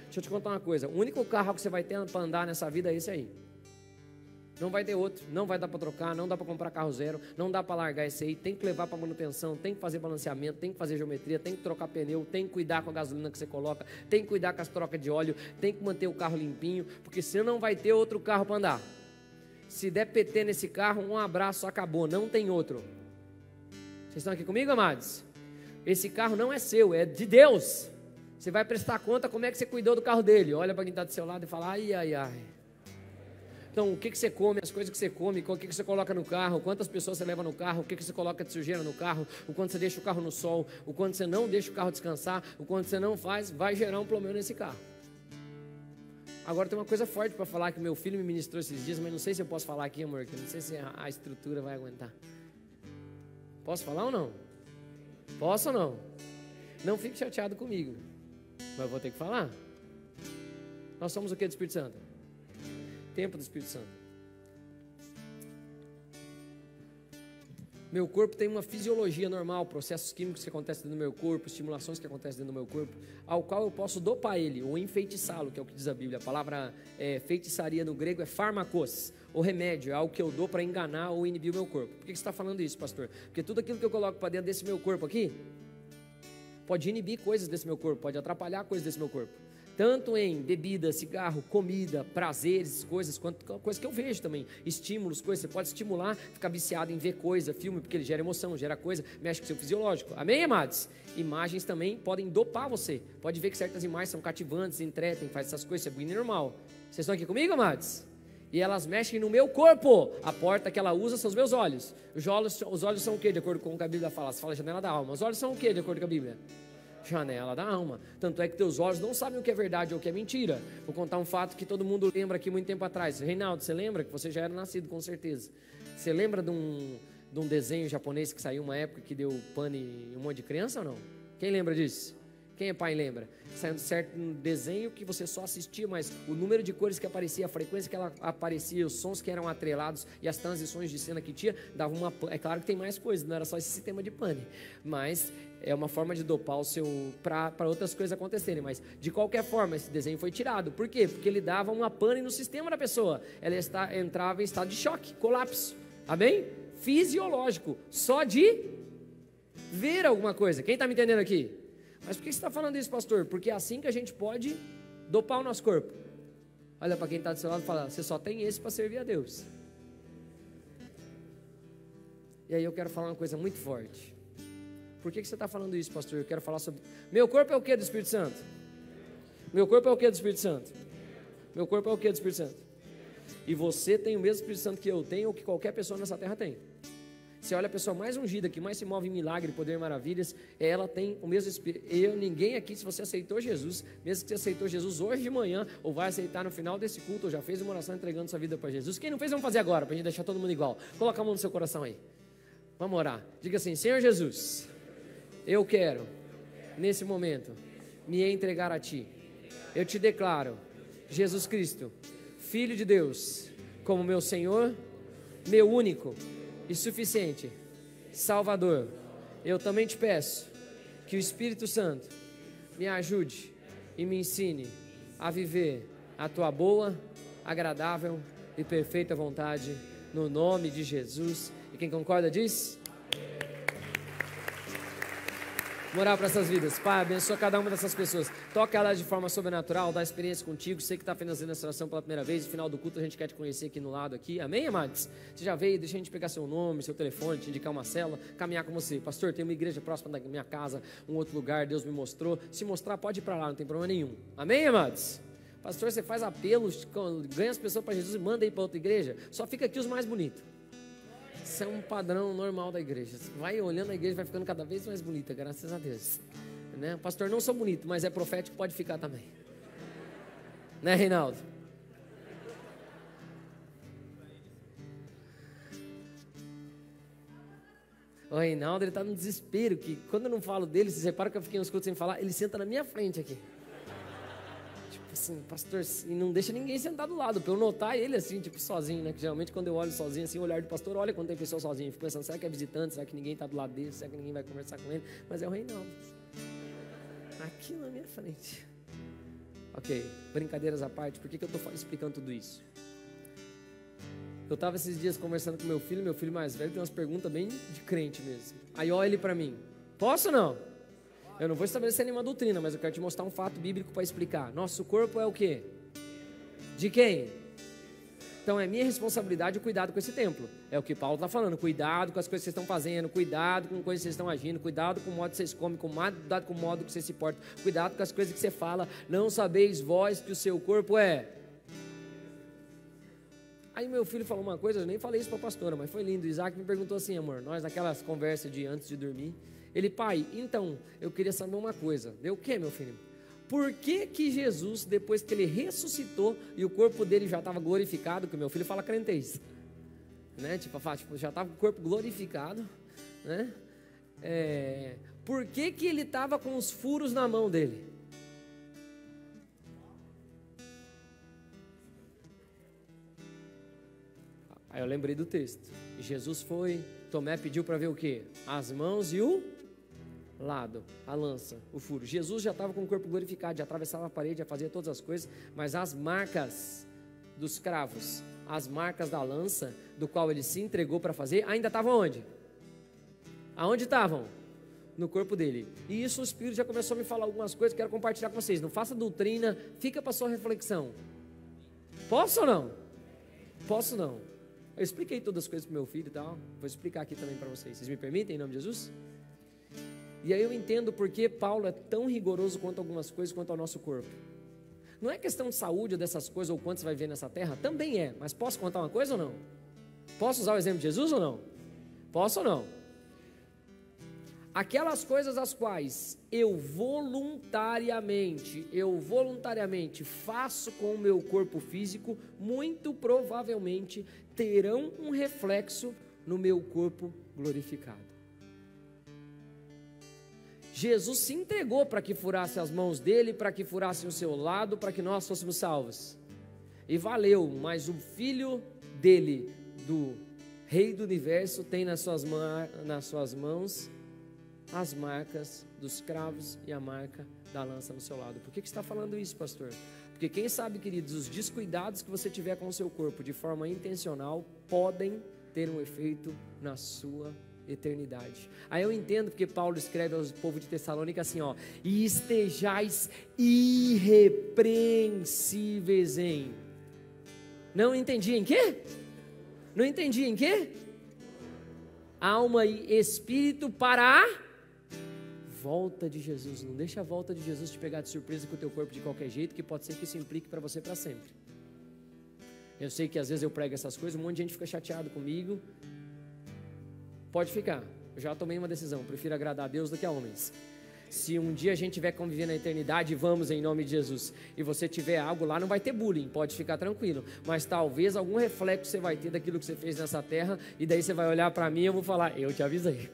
Deixa eu te contar uma coisa. O único carro que você vai ter para andar nessa vida é esse aí. Não vai ter outro, não vai dar para trocar, não dá para comprar carro zero, não dá para largar esse aí, tem que levar para manutenção, tem que fazer balanceamento, tem que fazer geometria, tem que trocar pneu, tem que cuidar com a gasolina que você coloca, tem que cuidar com as trocas de óleo, tem que manter o carro limpinho, porque senão não vai ter outro carro para andar. Se der PT nesse carro, um abraço, acabou, não tem outro. Vocês estão aqui comigo, amados? Esse carro não é seu, é de Deus. Você vai prestar conta como é que você cuidou do carro dele. Olha para quem está do seu lado e fala, ai, ai, ai. Então, o que você come, as coisas que você come, o que você coloca no carro, quantas pessoas você leva no carro, o que você coloca de sujeira no carro, o quanto você deixa o carro no sol, o quanto você não deixa o carro descansar, o quanto você não faz, vai gerar um problema nesse carro. Agora tem uma coisa forte para falar que meu filho me ministrou esses dias, mas não sei se eu posso falar aqui, amor, que não sei se a estrutura vai aguentar. Posso falar ou não? Posso ou não? Não fique chateado comigo, mas eu vou ter que falar. Nós somos o que do Espírito Santo? Templo do Espírito Santo. Meu corpo tem uma fisiologia normal, processos químicos que acontecem dentro do meu corpo, estimulações que acontecem dentro do meu corpo, ao qual eu posso dopar ele, ou enfeitiçá-lo, que é o que diz a Bíblia. A palavra feitiçaria no grego é pharmakos, ou remédio, é algo que eu dou para enganar ou inibir o meu corpo. Por que você está falando isso, pastor? Porque tudo aquilo que eu coloco para dentro desse meu corpo aqui, pode inibir coisas desse meu corpo, pode atrapalhar coisas desse meu corpo. Tanto em bebida, cigarro, comida, prazeres, coisas, quanto coisas que eu vejo também, estímulos, coisas, você pode estimular, ficar viciado em ver coisa, filme, porque ele gera emoção, gera coisa, mexe com o seu fisiológico, amém, amados? Imagens também podem dopar você, pode ver que certas imagens são cativantes, entretem, faz essas coisas, isso é bem normal. Vocês estão aqui comigo, amados? E elas mexem no meu corpo, a porta que ela usa são os meus olhos. Os olhos são o que, de acordo com o que a Bíblia fala? Você fala janela da alma, os olhos são o que, de acordo com a Bíblia? Janela da alma. Tanto é que teus olhos não sabem o que é verdade ou o que é mentira. Vou contar um fato que todo mundo lembra aqui muito tempo atrás. Reinaldo, você lembra? Que você já era nascido, com certeza. Você lembra de um desenho japonês que saiu uma época que deu pane em um monte de criança ou não? Quem lembra disso? Quem é pai lembra? Saiu um certo desenho que você só assistia, mas o número de cores que aparecia, a frequência que ela aparecia, os sons que eram atrelados e as transições de cena que tinha, dava uma... É claro que tem mais coisas, não era só esse sistema de pane, mas é uma forma de dopar o seu... para outras coisas acontecerem, mas de qualquer forma esse desenho foi tirado. Por quê? Porque ele dava uma pane no sistema da pessoa, ela entrava em estado de choque, colapso, amém? Fisiológico, só de ver alguma coisa. Quem está me entendendo aqui? Mas por que você está falando isso, pastor? Porque é assim que a gente pode dopar o nosso corpo. Olha para quem está do seu lado e fala, você só tem esse para servir a Deus. E aí eu quero falar uma coisa muito forte. Por que você está falando isso, pastor? Eu quero falar sobre... Meu corpo é o que do Espírito Santo? Meu corpo é o que do Espírito Santo? Meu corpo é o que do Espírito Santo? E você tem o mesmo Espírito Santo que eu tenho ou que qualquer pessoa nessa terra tem. Você olha a pessoa mais ungida, que mais se move em milagre, poder e maravilhas, ela tem o mesmo Espírito. Ninguém aqui, se você aceitou Jesus, mesmo que você aceitou Jesus hoje de manhã, ou vai aceitar no final desse culto, ou já fez uma oração entregando sua vida para Jesus. Quem não fez, vamos fazer agora, para a gente deixar todo mundo igual. Coloca a mão no seu coração aí. Vamos orar. Diga assim, Senhor Jesus, eu quero, nesse momento, me entregar a Ti. Eu te declaro, Jesus Cristo, Filho de Deus, como meu Senhor, meu único e suficiente Salvador. Eu também te peço que o Espírito Santo me ajude e me ensine a viver a tua boa, agradável e perfeita vontade, no nome de Jesus. E quem concorda diz? Morar para essas vidas. Pai, abençoa cada uma dessas pessoas. Toca elas de forma sobrenatural, dá experiência contigo. Sei que está fazendo essa oração pela primeira vez. No final do culto a gente quer te conhecer aqui no lado aqui. Amém, amados? Você já veio, deixa a gente pegar seu nome, seu telefone, te indicar uma célula, caminhar com você. Pastor, tem uma igreja próxima da minha casa, um outro lugar, Deus me mostrou. Se mostrar, pode ir para lá, não tem problema nenhum. Amém, amados? Pastor, você faz apelos, ganha as pessoas para Jesus e manda ir para outra igreja. Só fica aqui os mais bonitos. Isso é um padrão normal da igreja. Você vai olhando a igreja, vai ficando cada vez mais bonita, graças a Deus. Né? Pastor, não sou bonito, mas é profético, pode ficar também. Né, Reinaldo? O Reinaldo, ele está no desespero, que quando eu não falo dele, vocês reparam que eu fiquei uns cultos sem falar, ele senta na minha frente aqui. Assim, pastor, e não deixa ninguém sentar do lado, para eu notar ele assim, tipo, sozinho, né? Que geralmente quando eu olho sozinho, assim, o olhar do pastor, olha quando tem pessoa sozinha, eu fico pensando, será que é visitante, será que ninguém está do lado dele, será que ninguém vai conversar com ele? Mas é o Reinaldo, aqui na minha frente. Ok, brincadeiras à parte, por que eu estou explicando tudo isso? Eu estava esses dias conversando com meu filho mais velho tem umas perguntas bem de crente mesmo. Aí olha ele para mim, posso ou não? Eu não vou estabelecer nenhuma doutrina, mas eu quero te mostrar um fato bíblico para explicar. Nosso corpo é o quê? De quem? Então é minha responsabilidade o cuidado com esse templo. É o que Paulo está falando, cuidado com as coisas que vocês estão fazendo, cuidado com coisas que vocês estão agindo, cuidado com o modo que vocês comem, cuidado com o modo que você se porta, cuidado com as coisas que você fala. Não sabeis vós que o seu corpo é... Aí meu filho falou uma coisa, eu nem falei isso para a pastora, mas foi lindo. O Isaac me perguntou assim, amor, nós naquelas conversas de antes de dormir, ele, pai, então, eu queria saber uma coisa. Deu o quê, meu filho? Por que que Jesus, depois que ele ressuscitou e o corpo dele já estava glorificado, que o meu filho fala crentez, né? Tipo, já estava com o corpo glorificado, né? Por que que ele estava com os furos na mão dele? Aí eu lembrei do texto. Jesus foi, Tomé pediu para ver o quê? As mãos e o lado, a lança, o furo. Jesus já estava com o corpo glorificado, já atravessava a parede, já fazia todas as coisas, mas as marcas dos cravos, as marcas da lança, do qual ele se entregou para fazer, ainda estavam onde? Aonde estavam? No corpo dele. E isso o Espírito já começou a me falar algumas coisas que quero compartilhar com vocês. Não faça doutrina, fica para sua reflexão. Posso ou não? Posso não. Eu expliquei todas as coisas para meu filho e tal, vou explicar aqui também para vocês. Vocês me permitem, em nome de Jesus? E aí eu entendo porque Paulo é tão rigoroso quanto algumas coisas, quanto ao nosso corpo. Não é questão de saúde ou dessas coisas, ou quanto você vai ver nessa terra, também é, mas posso contar uma coisa ou não? Posso usar o exemplo de Jesus ou não? Posso ou não? Aquelas coisas as quais eu voluntariamente faço com o meu corpo físico, muito provavelmente terão um reflexo no meu corpo glorificado. Jesus se entregou para que furasse as mãos dele, para que furasse o seu lado, para que nós fôssemos salvos. E valeu, mas o filho dele, do Rei do Universo, tem nas suas mãos as marcas dos cravos e a marca da lança no seu lado. Por que você está falando isso, pastor? Porque quem sabe, queridos, os descuidados que você tiver com o seu corpo de forma intencional podem ter um efeito na sua eternidade. Aí eu entendo porque Paulo escreve ao povo de Tessalônica assim, ó, e estejais irrepreensíveis em... Não entendi em quê? Não entendi em quê? Alma e espírito para a volta de Jesus. Não deixa a volta de Jesus te pegar de surpresa com o teu corpo de qualquer jeito, que pode ser que isso implique para você para sempre. Eu sei que às vezes eu prego essas coisas, um monte de gente fica chateado comigo. Pode ficar, eu já tomei uma decisão, prefiro agradar a Deus do que a homens. Se um dia a gente tiver convivendo na eternidade, vamos em nome de Jesus, e você tiver algo lá, não vai ter bullying, pode ficar tranquilo, mas talvez algum reflexo você vai ter daquilo que você fez nessa terra, e daí você vai olhar para mim e eu vou falar, eu te avisei.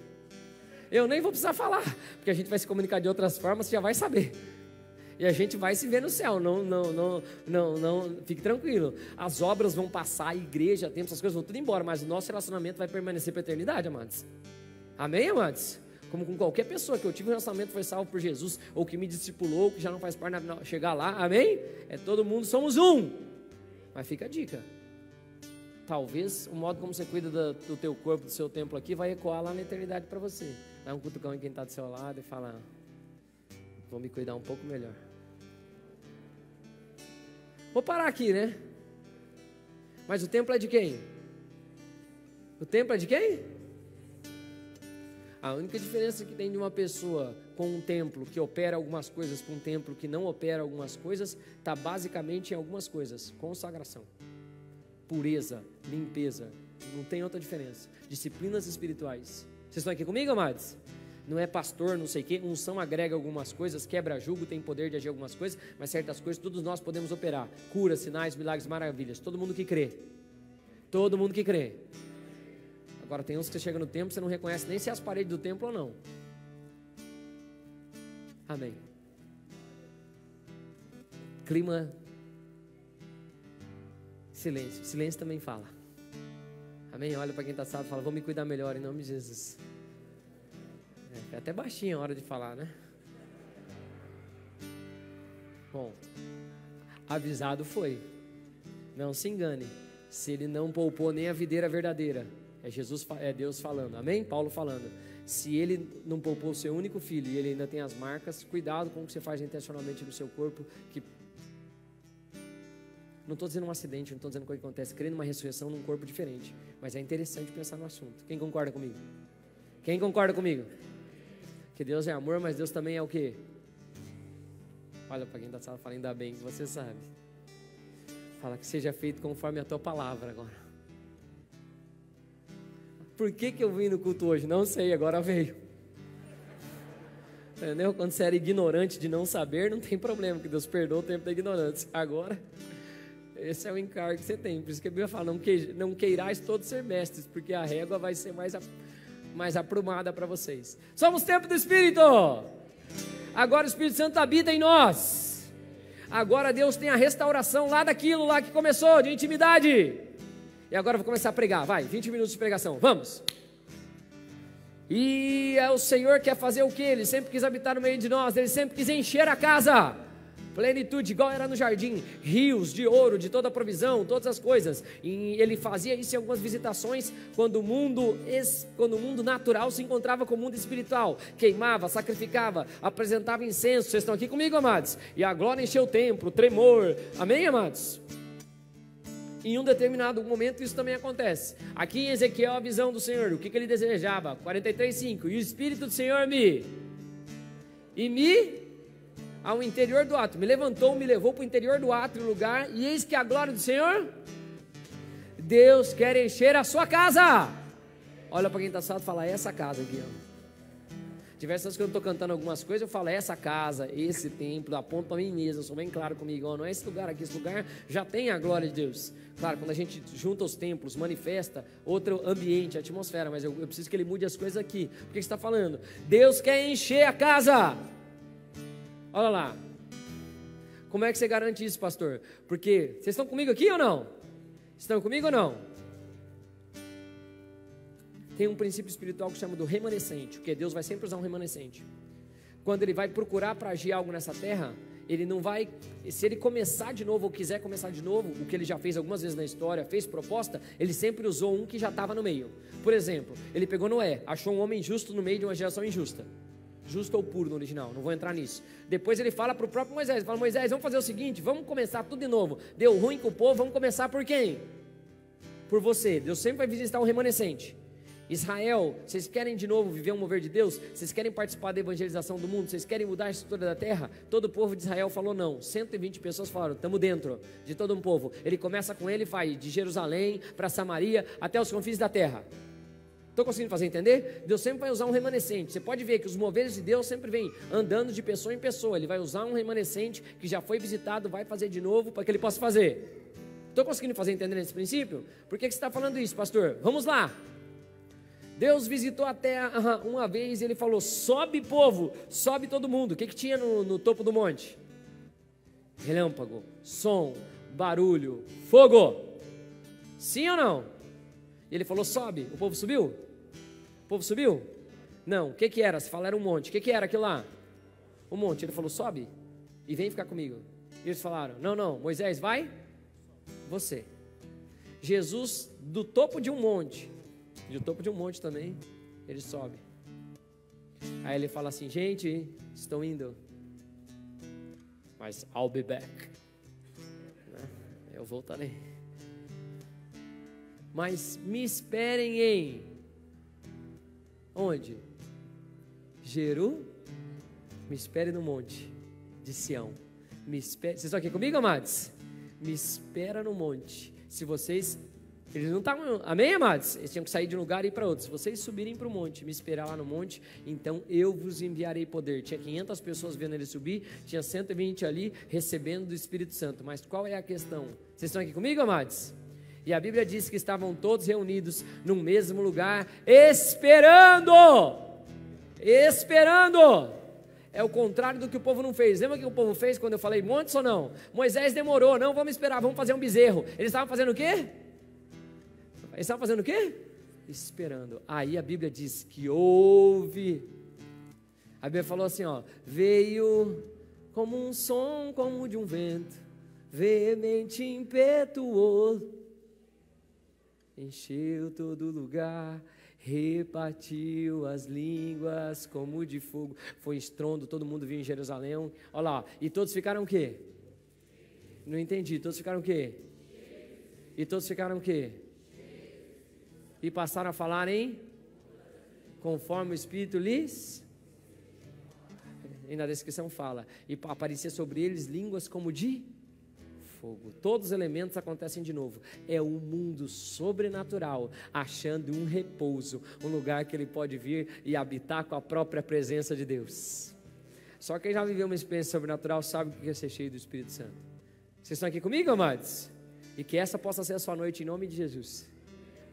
Eu nem vou precisar falar, porque a gente vai se comunicar de outras formas, você já vai saber. E a gente vai se ver no céu, não, fique tranquilo. As obras vão passar, a igreja, tempo, essas coisas vão tudo embora, mas o nosso relacionamento vai permanecer para a eternidade, amados. Amém, amados? Como com qualquer pessoa que eu tive um relacionamento, foi salvo por Jesus, ou que me discipulou, que já não faz parte, chegar lá, amém? É todo mundo, somos um. Mas fica a dica. Talvez o modo como você cuida do teu corpo, do seu templo aqui, vai ecoar lá na eternidade para você. Dá um cutucão em quem está do seu lado e fala, vou me cuidar um pouco melhor. Vou parar aqui, né? Mas o templo é de quem? O templo é de quem? A única diferença que tem de uma pessoa com um templo que opera algumas coisas para um templo que não opera algumas coisas, está basicamente em algumas coisas. Consagração, pureza, limpeza, não tem outra diferença. Disciplinas espirituais. Vocês estão aqui comigo, amados? Não é pastor, não sei o quê, unção agrega algumas coisas, quebra jugo, tem poder de agir algumas coisas, mas certas coisas todos nós podemos operar. Cura, sinais, milagres, maravilhas. Todo mundo que crê. Todo mundo que crê. Agora tem uns que você chega no templo, você não reconhece nem se é as paredes do templo ou não. Amém. Clima. Silêncio. Silêncio também fala. Amém? Olha para quem está sábado e fala, vou me cuidar melhor em nome de Jesus. É até baixinho a hora de falar, né? Bom, avisado foi. Não se engane. Se ele não poupou nem a videira verdadeira, é Deus falando, amém? Paulo falando, se ele não poupou o seu único filho e ele ainda tem as marcas, cuidado com o que você faz intencionalmente no seu corpo, que não estou dizendo um acidente, não estou dizendo o que acontece, crendo numa ressurreição num corpo diferente, mas é interessante pensar no assunto. Quem concorda comigo? Quem concorda comigo? Que Deus é amor, mas Deus também é o quê? Olha para quem está falando, fala, ainda bem que você sabe. Fala que seja feito conforme a tua palavra agora. Por que eu vim no culto hoje? Não sei, agora veio. Entendeu? Quando você era ignorante de não saber, não tem problema, que Deus perdoa o tempo da ignorância. Agora, esse é o encargo que você tem. Por isso que a Bíblia fala, não queirais todos ser mestres, porque a régua vai ser mais aprumada para vocês. Somos templo do Espírito. Agora o Espírito Santo habita em nós. Agora Deus tem a restauração lá daquilo lá que começou, de intimidade. E agora eu vou começar a pregar, vai, 20 minutos de pregação, vamos. E o Senhor quer fazer o quê? Ele sempre quis habitar no meio de nós, Ele sempre quis encher a casa. Plenitude, igual era no jardim, rios de ouro, de toda a provisão, todas as coisas. E ele fazia isso em algumas visitações, quando o mundo natural se encontrava com o mundo espiritual. Queimava, sacrificava, apresentava incenso. Vocês estão aqui comigo, amados? E a glória encheu o templo, tremor. Amém, amados? Em um determinado momento isso também acontece. Aqui em Ezequiel a visão do Senhor, o que ele desejava? 43:5. E o Espírito do Senhor ao interior do átrio, me levantou, me levou para o interior do átrio, lugar, e eis que a glória do Senhor, Deus quer encher a sua casa. Olha para quem está assado e fala, essa casa aqui, ó. Diversas vezes que eu estou cantando algumas coisas, eu falo, essa casa, esse templo, aponto para mim mesmo, eu sou bem claro comigo, ó, não é esse lugar aqui, esse lugar já tem a glória de Deus. Claro, quando a gente junta os templos, manifesta outro ambiente, atmosfera, mas eu preciso que ele mude as coisas aqui. Por que você está falando? Deus quer encher a casa. Olha lá, como é que você garante isso, pastor? Porque, vocês estão comigo aqui ou não? Estão comigo ou não? Tem um princípio espiritual que chama do remanescente, porque Deus vai sempre usar um remanescente. Quando Ele vai procurar para agir algo nessa terra, Ele não vai, se Ele começar de novo ou quiser começar de novo, o que Ele já fez algumas vezes na história, fez proposta, Ele sempre usou um que já estava no meio. Por exemplo, Ele pegou Noé, achou um homem justo no meio de uma geração injusta. Justo ou puro no original, não vou entrar nisso. Depois ele fala para o próprio Moisés, fala, Moisés, vamos fazer o seguinte, vamos começar tudo de novo. Deu ruim com o povo, vamos começar por quem? Por você. Deus sempre vai visitar um remanescente. Israel, vocês querem de novo viver um mover de Deus? Vocês querem participar da evangelização do mundo? Vocês querem mudar a estrutura da terra? Todo o povo de Israel falou não. 120 pessoas falaram, estamos dentro de todo um povo. Ele começa com ele e vai de Jerusalém para Samaria até os confins da terra. Estou conseguindo fazer entender? Deus sempre vai usar um remanescente. Você pode ver que os moveres de Deus sempre vêm andando de pessoa em pessoa. Ele vai usar um remanescente que já foi visitado, vai fazer de novo para que ele possa fazer. Estou conseguindo fazer entender esse princípio? Por que você está falando isso, pastor? Vamos lá. Deus visitou a terra uma vez e Ele falou, sobe povo, sobe todo mundo. O que tinha no topo do monte? Relâmpago, som, barulho, fogo. Sim ou não? E Ele falou, sobe. O povo subiu? O povo subiu? Não. O que era? Se falar era um monte. O que era aquilo lá? Um monte. Ele falou, sobe e vem ficar comigo. E eles falaram, não, Moisés, vai você. Jesus, do topo de um monte, e do topo de um monte também, ele sobe. Aí ele fala assim, gente, estão indo, mas I'll be back. Eu voltarei. Mas me esperem em onde? Me espere no monte de Sião. Vocês estão aqui comigo, amados? Me espera no monte. Se vocês, eles não estavam, amém, amados? Eles tinham que sair de um lugar e ir para outro. Se vocês subirem para o monte, me esperar lá no monte, então eu vos enviarei poder. Tinha 500 pessoas vendo ele subir, tinha 120 ali recebendo do Espírito Santo. Mas qual é a questão? Vocês estão aqui comigo, amados? E a Bíblia diz que estavam todos reunidos no mesmo lugar, esperando. É o contrário do que o povo não fez. Lembra o que o povo fez quando eu falei montes ou não? Moisés demorou, não, vamos esperar, vamos fazer um bezerro. Eles estavam fazendo o quê? Esperando. Aí a Bíblia diz que houve. A Bíblia falou assim, ó, veio como um som, como de um vento, veemente, impetuoso. encheu todo lugar, repartiu as línguas como de fogo. Foi estrondo, todo mundo viu em Jerusalém. Olha lá, e todos ficaram o quê? Não entendi, todos ficaram o quê? E todos ficaram o quê? E passaram a falar conforme o Espírito lhes... E na descrição fala, e aparecia sobre eles línguas como de fogo. Todos os elementos acontecem de novo. É um mundo sobrenatural, achando um repouso, um lugar que ele pode vir e habitar com a própria presença de Deus. Só quem já viveu uma experiência sobrenatural sabe o que é ser cheio do Espírito Santo. Vocês estão aqui comigo, amados? E que essa possa ser a sua noite em nome de Jesus.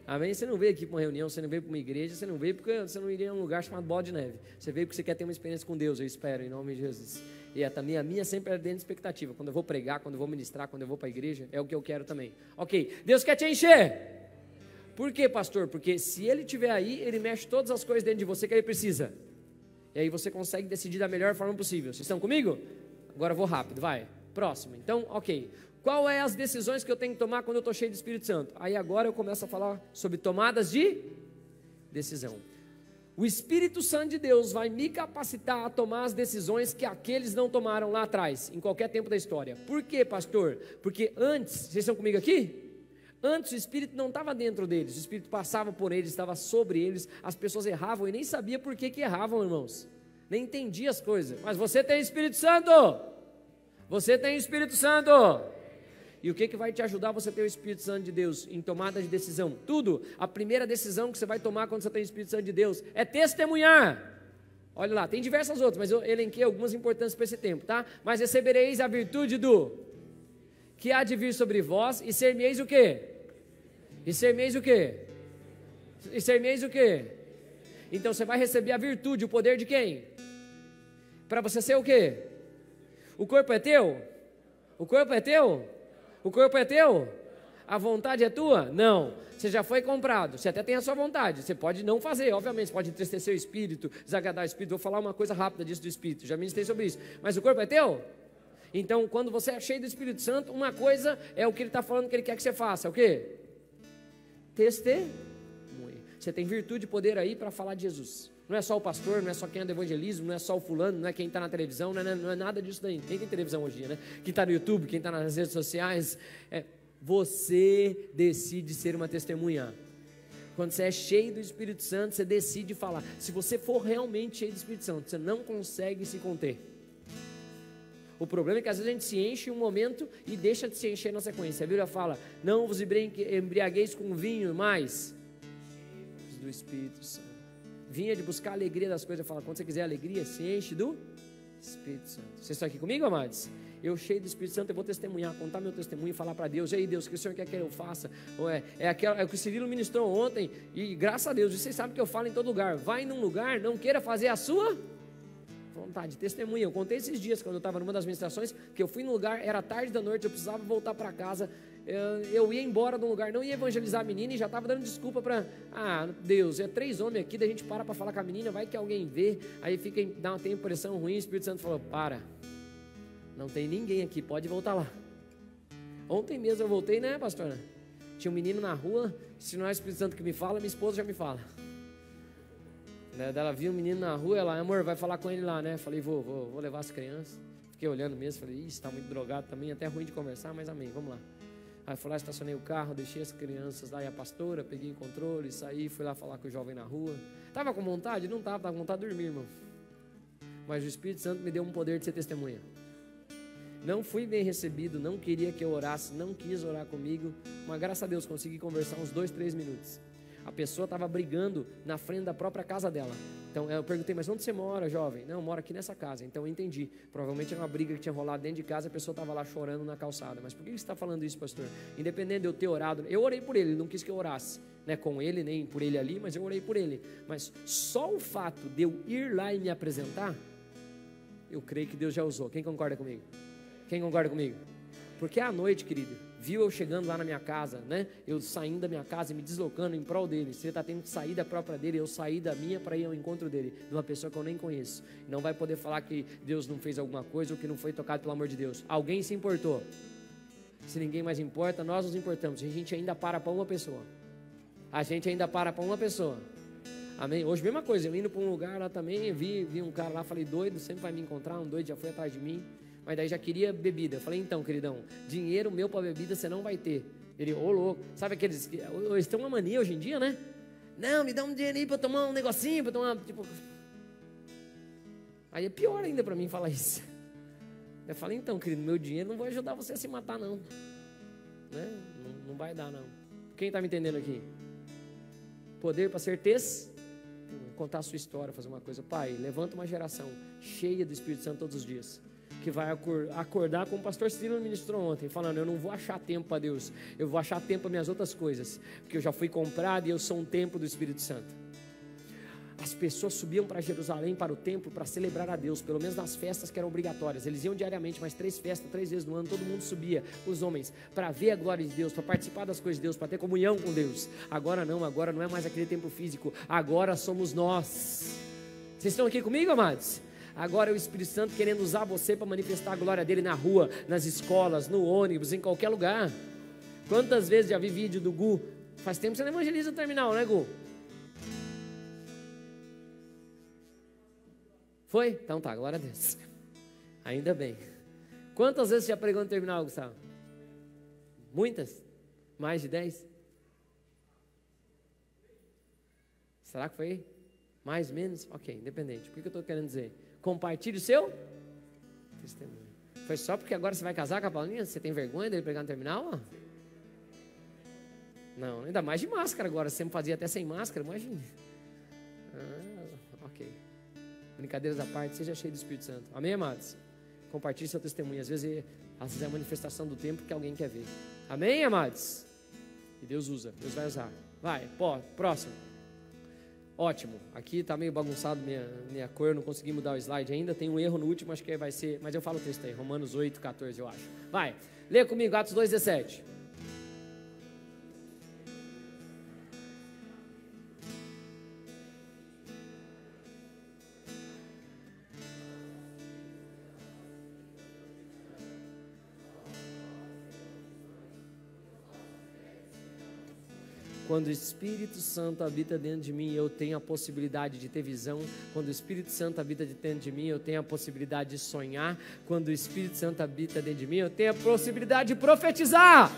Amém? Você não veio aqui para uma reunião, você não veio para uma igreja, você não veio porque você não iria a um lugar chamado Bola de Neve. Você veio porque você quer ter uma experiência com Deus, eu espero, em nome de Jesus. E também a minha sempre é dentro de expectativa. Quando eu vou pregar, quando eu vou ministrar, quando eu vou para a igreja, é o que eu quero também. Ok, Deus quer te encher. Por quê, pastor? Porque se Ele estiver aí, Ele mexe todas as coisas dentro de você que Ele precisa. E aí você consegue decidir da melhor forma possível. Vocês estão comigo? Agora eu vou rápido, vai. Próximo. Então, ok. Qual é as decisões que eu tenho que tomar quando eu estou cheio do Espírito Santo? Aí agora eu começo a falar sobre tomadas de decisão. O Espírito Santo de Deus vai me capacitar a tomar as decisões que aqueles não tomaram lá atrás, em qualquer tempo da história. Por quê, pastor? Porque antes, vocês estão comigo aqui? Antes o Espírito não estava dentro deles, o Espírito passava por eles, estava sobre eles, as pessoas erravam e nem sabia por que erravam, irmãos. Nem entendia as coisas. Mas você tem Espírito Santo! Você tem Espírito Santo! E o que vai te ajudar você ter o Espírito Santo de Deus em tomada de decisão? Tudo. A primeira decisão que você vai tomar quando você tem o Espírito Santo de Deus é testemunhar. Olha lá, tem diversas outras, mas eu elenquei algumas importantes para esse tempo, tá? Mas recebereis a virtude do que há de vir sobre vós e ser-me-eis o quê? E ser-me-eis o quê? E ser-me-eis o quê? Então você vai receber a virtude, o poder de quem? Para você ser o quê? O corpo é teu? O corpo é teu? O corpo é teu? A vontade é tua? Não. Você já foi comprado. Você até tem a sua vontade. Você pode não fazer, obviamente. Você pode entristecer o espírito, desagradar o espírito. Vou falar uma coisa rápida disso do espírito. Já ministrei sobre isso. Mas o corpo é teu? Então, quando você é cheio do Espírito Santo, uma coisa é o que ele está falando que ele quer que você faça. O quê? Testemunha. Você tem virtude e poder aí para falar de Jesus. Não é só o pastor, não é só quem é do evangelismo, não é só o fulano, não é quem está na televisão, não é nada disso daí. Quem tem televisão hoje em dia, né? Quem está no YouTube, quem está nas redes sociais. Você decide ser uma testemunha. Quando você é cheio do Espírito Santo, você decide falar. Se você for realmente cheio do Espírito Santo, você não consegue se conter. O problema é que às vezes a gente se enche em um momento e deixa de se encher na sequência. A Bíblia fala, não vos embriagueis com vinho, mas do Espírito Santo. Vinha de buscar a alegria das coisas. Fala, quando você quiser alegria, se enche do Espírito Santo. Vocês estão aqui comigo, amados? Eu cheio do Espírito Santo, eu vou testemunhar, contar meu testemunho e falar para Deus, e aí Deus, o que o Senhor quer que eu faça? Ou é o que o Cirilo ministrou ontem, e graças a Deus, vocês sabem que eu falo em todo lugar, vai num lugar, não queira fazer a sua vontade, testemunha. Eu contei esses dias, quando eu estava numa das ministrações, que eu fui num lugar, era tarde da noite, eu precisava voltar para casa, eu ia embora de um lugar, não ia evangelizar a menina e já estava dando desculpa para, Deus, 3 homens aqui, daí a gente para falar com a menina, vai que alguém vê, aí tem impressão ruim, o Espírito Santo falou, não tem ninguém aqui, pode voltar lá. Ontem mesmo eu voltei, né, pastora? Tinha um menino na rua, se não é o Espírito Santo que me fala, minha esposa já me fala. Ela viu um menino na rua, ela, amor, vai falar com ele lá, né? Falei, vou levar as crianças. Fiquei olhando mesmo, falei, está muito drogado também, até ruim de conversar, mas amém, vamos lá. Aí fui lá, estacionei o carro, deixei as crianças lá e a pastora, peguei o controle, saí, fui lá falar com o jovem na rua. Tava com vontade? Não tava com vontade de dormir, irmão. Mas o Espírito Santo me deu um poder de ser testemunha. Não fui bem recebido, não queria que eu orasse, não quis orar comigo, mas graças a Deus consegui conversar uns 2-3 minutos. A pessoa estava brigando na frente da própria casa dela. Então eu perguntei, mas onde você mora, jovem? Não, eu moro aqui nessa casa. Então eu entendi, provavelmente era uma briga que tinha rolado dentro de casa, a pessoa estava lá chorando na calçada. Mas por que você está falando isso, pastor? Independente de eu ter orado, eu orei por ele, ele não quis que eu orasse, né, com ele, nem por ele ali, mas eu orei por ele. Mas só o fato de eu ir lá e me apresentar, eu creio que Deus já usou. Quem concorda comigo? Quem concorda comigo? Porque à noite, querido, viu eu chegando lá na minha casa, né? Eu saindo da minha casa e me deslocando em prol dele. Se ele está tendo que sair da própria dele, eu saí da minha para ir ao encontro dele, de uma pessoa que eu nem conheço. Não vai poder falar que Deus não fez alguma coisa ou que não foi tocado pelo amor de Deus. Alguém se importou. Se ninguém mais importa, nós nos importamos. A gente ainda para uma pessoa. A gente ainda para uma pessoa. Amém? Hoje, mesma coisa, eu indo para um lugar lá também, vi um cara lá, falei, doido, sempre vai me encontrar, um doido já foi atrás de mim, mas daí já queria bebida. Eu falei, então, queridão, dinheiro meu para bebida você não vai ter. Ele, ô louco, sabe aqueles que eles têm uma mania hoje em dia, né? Não, me dá um dinheiro aí para tomar um negocinho, para tomar, tipo... Aí é pior ainda para mim falar isso. Eu falei, então, querido, meu dinheiro não vai ajudar você a se matar, não. Né? Não vai dar, não. Quem está me entendendo aqui? Poder para certeza. Contar a sua história, fazer uma coisa. Pai, levanta uma geração cheia do Espírito Santo todos os dias, que vai acordar como o pastor Cirilo ministrou ontem, falando, eu não vou achar tempo para Deus, eu vou achar tempo para minhas outras coisas, porque eu já fui comprado e eu sou um templo do Espírito Santo. As pessoas subiam para Jerusalém, para o templo, para celebrar a Deus, pelo menos nas festas que eram obrigatórias. Eles iam diariamente, mas 3 festas, 3 vezes no ano, todo mundo subia, os homens, para ver a glória de Deus, para participar das coisas de Deus, para ter comunhão com Deus. Agora não é mais aquele templo físico, agora somos nós. Vocês estão aqui comigo, amados? Agora é o Espírito Santo querendo usar você para manifestar a glória dele na rua, nas escolas, no ônibus, em qualquer lugar. Quantas vezes já vi vídeo do Gu? Faz tempo que você não evangeliza no terminal, né, Gu? Foi? Então tá, glória a Deus. Ainda bem. Quantas vezes você já pregou no terminal, Gustavo? Muitas? Mais de 10? Será que foi? Mais, menos? Ok, independente. O que eu estou querendo dizer? Compartilhe o seu testemunho. Foi só porque agora você vai casar com a Paulinha? Você tem vergonha dele pregar no terminal? Não, ainda mais de máscara agora. Você sempre fazia até sem máscara, imagina. Ok. Brincadeiras à parte, seja cheio do Espírito Santo. Amém, amados? Compartilhe seu testemunho. Às vezes é a manifestação do tempo que alguém quer ver. Amém, amados? E Deus usa, Deus vai usar. Vai, próximo. Ótimo. Aqui está meio bagunçado minha cor, eu não consegui mudar o slide ainda. Tem um erro no último, acho que vai ser... Mas eu falo o texto aí, Romanos 8, 14, eu acho. Vai, lê comigo, Atos 2, 17. Quando o Espírito Santo habita dentro de mim, eu tenho a possibilidade de ter visão. Quando o Espírito Santo habita dentro de mim, eu tenho a possibilidade de sonhar. Quando o Espírito Santo habita dentro de mim, eu tenho a possibilidade de profetizar.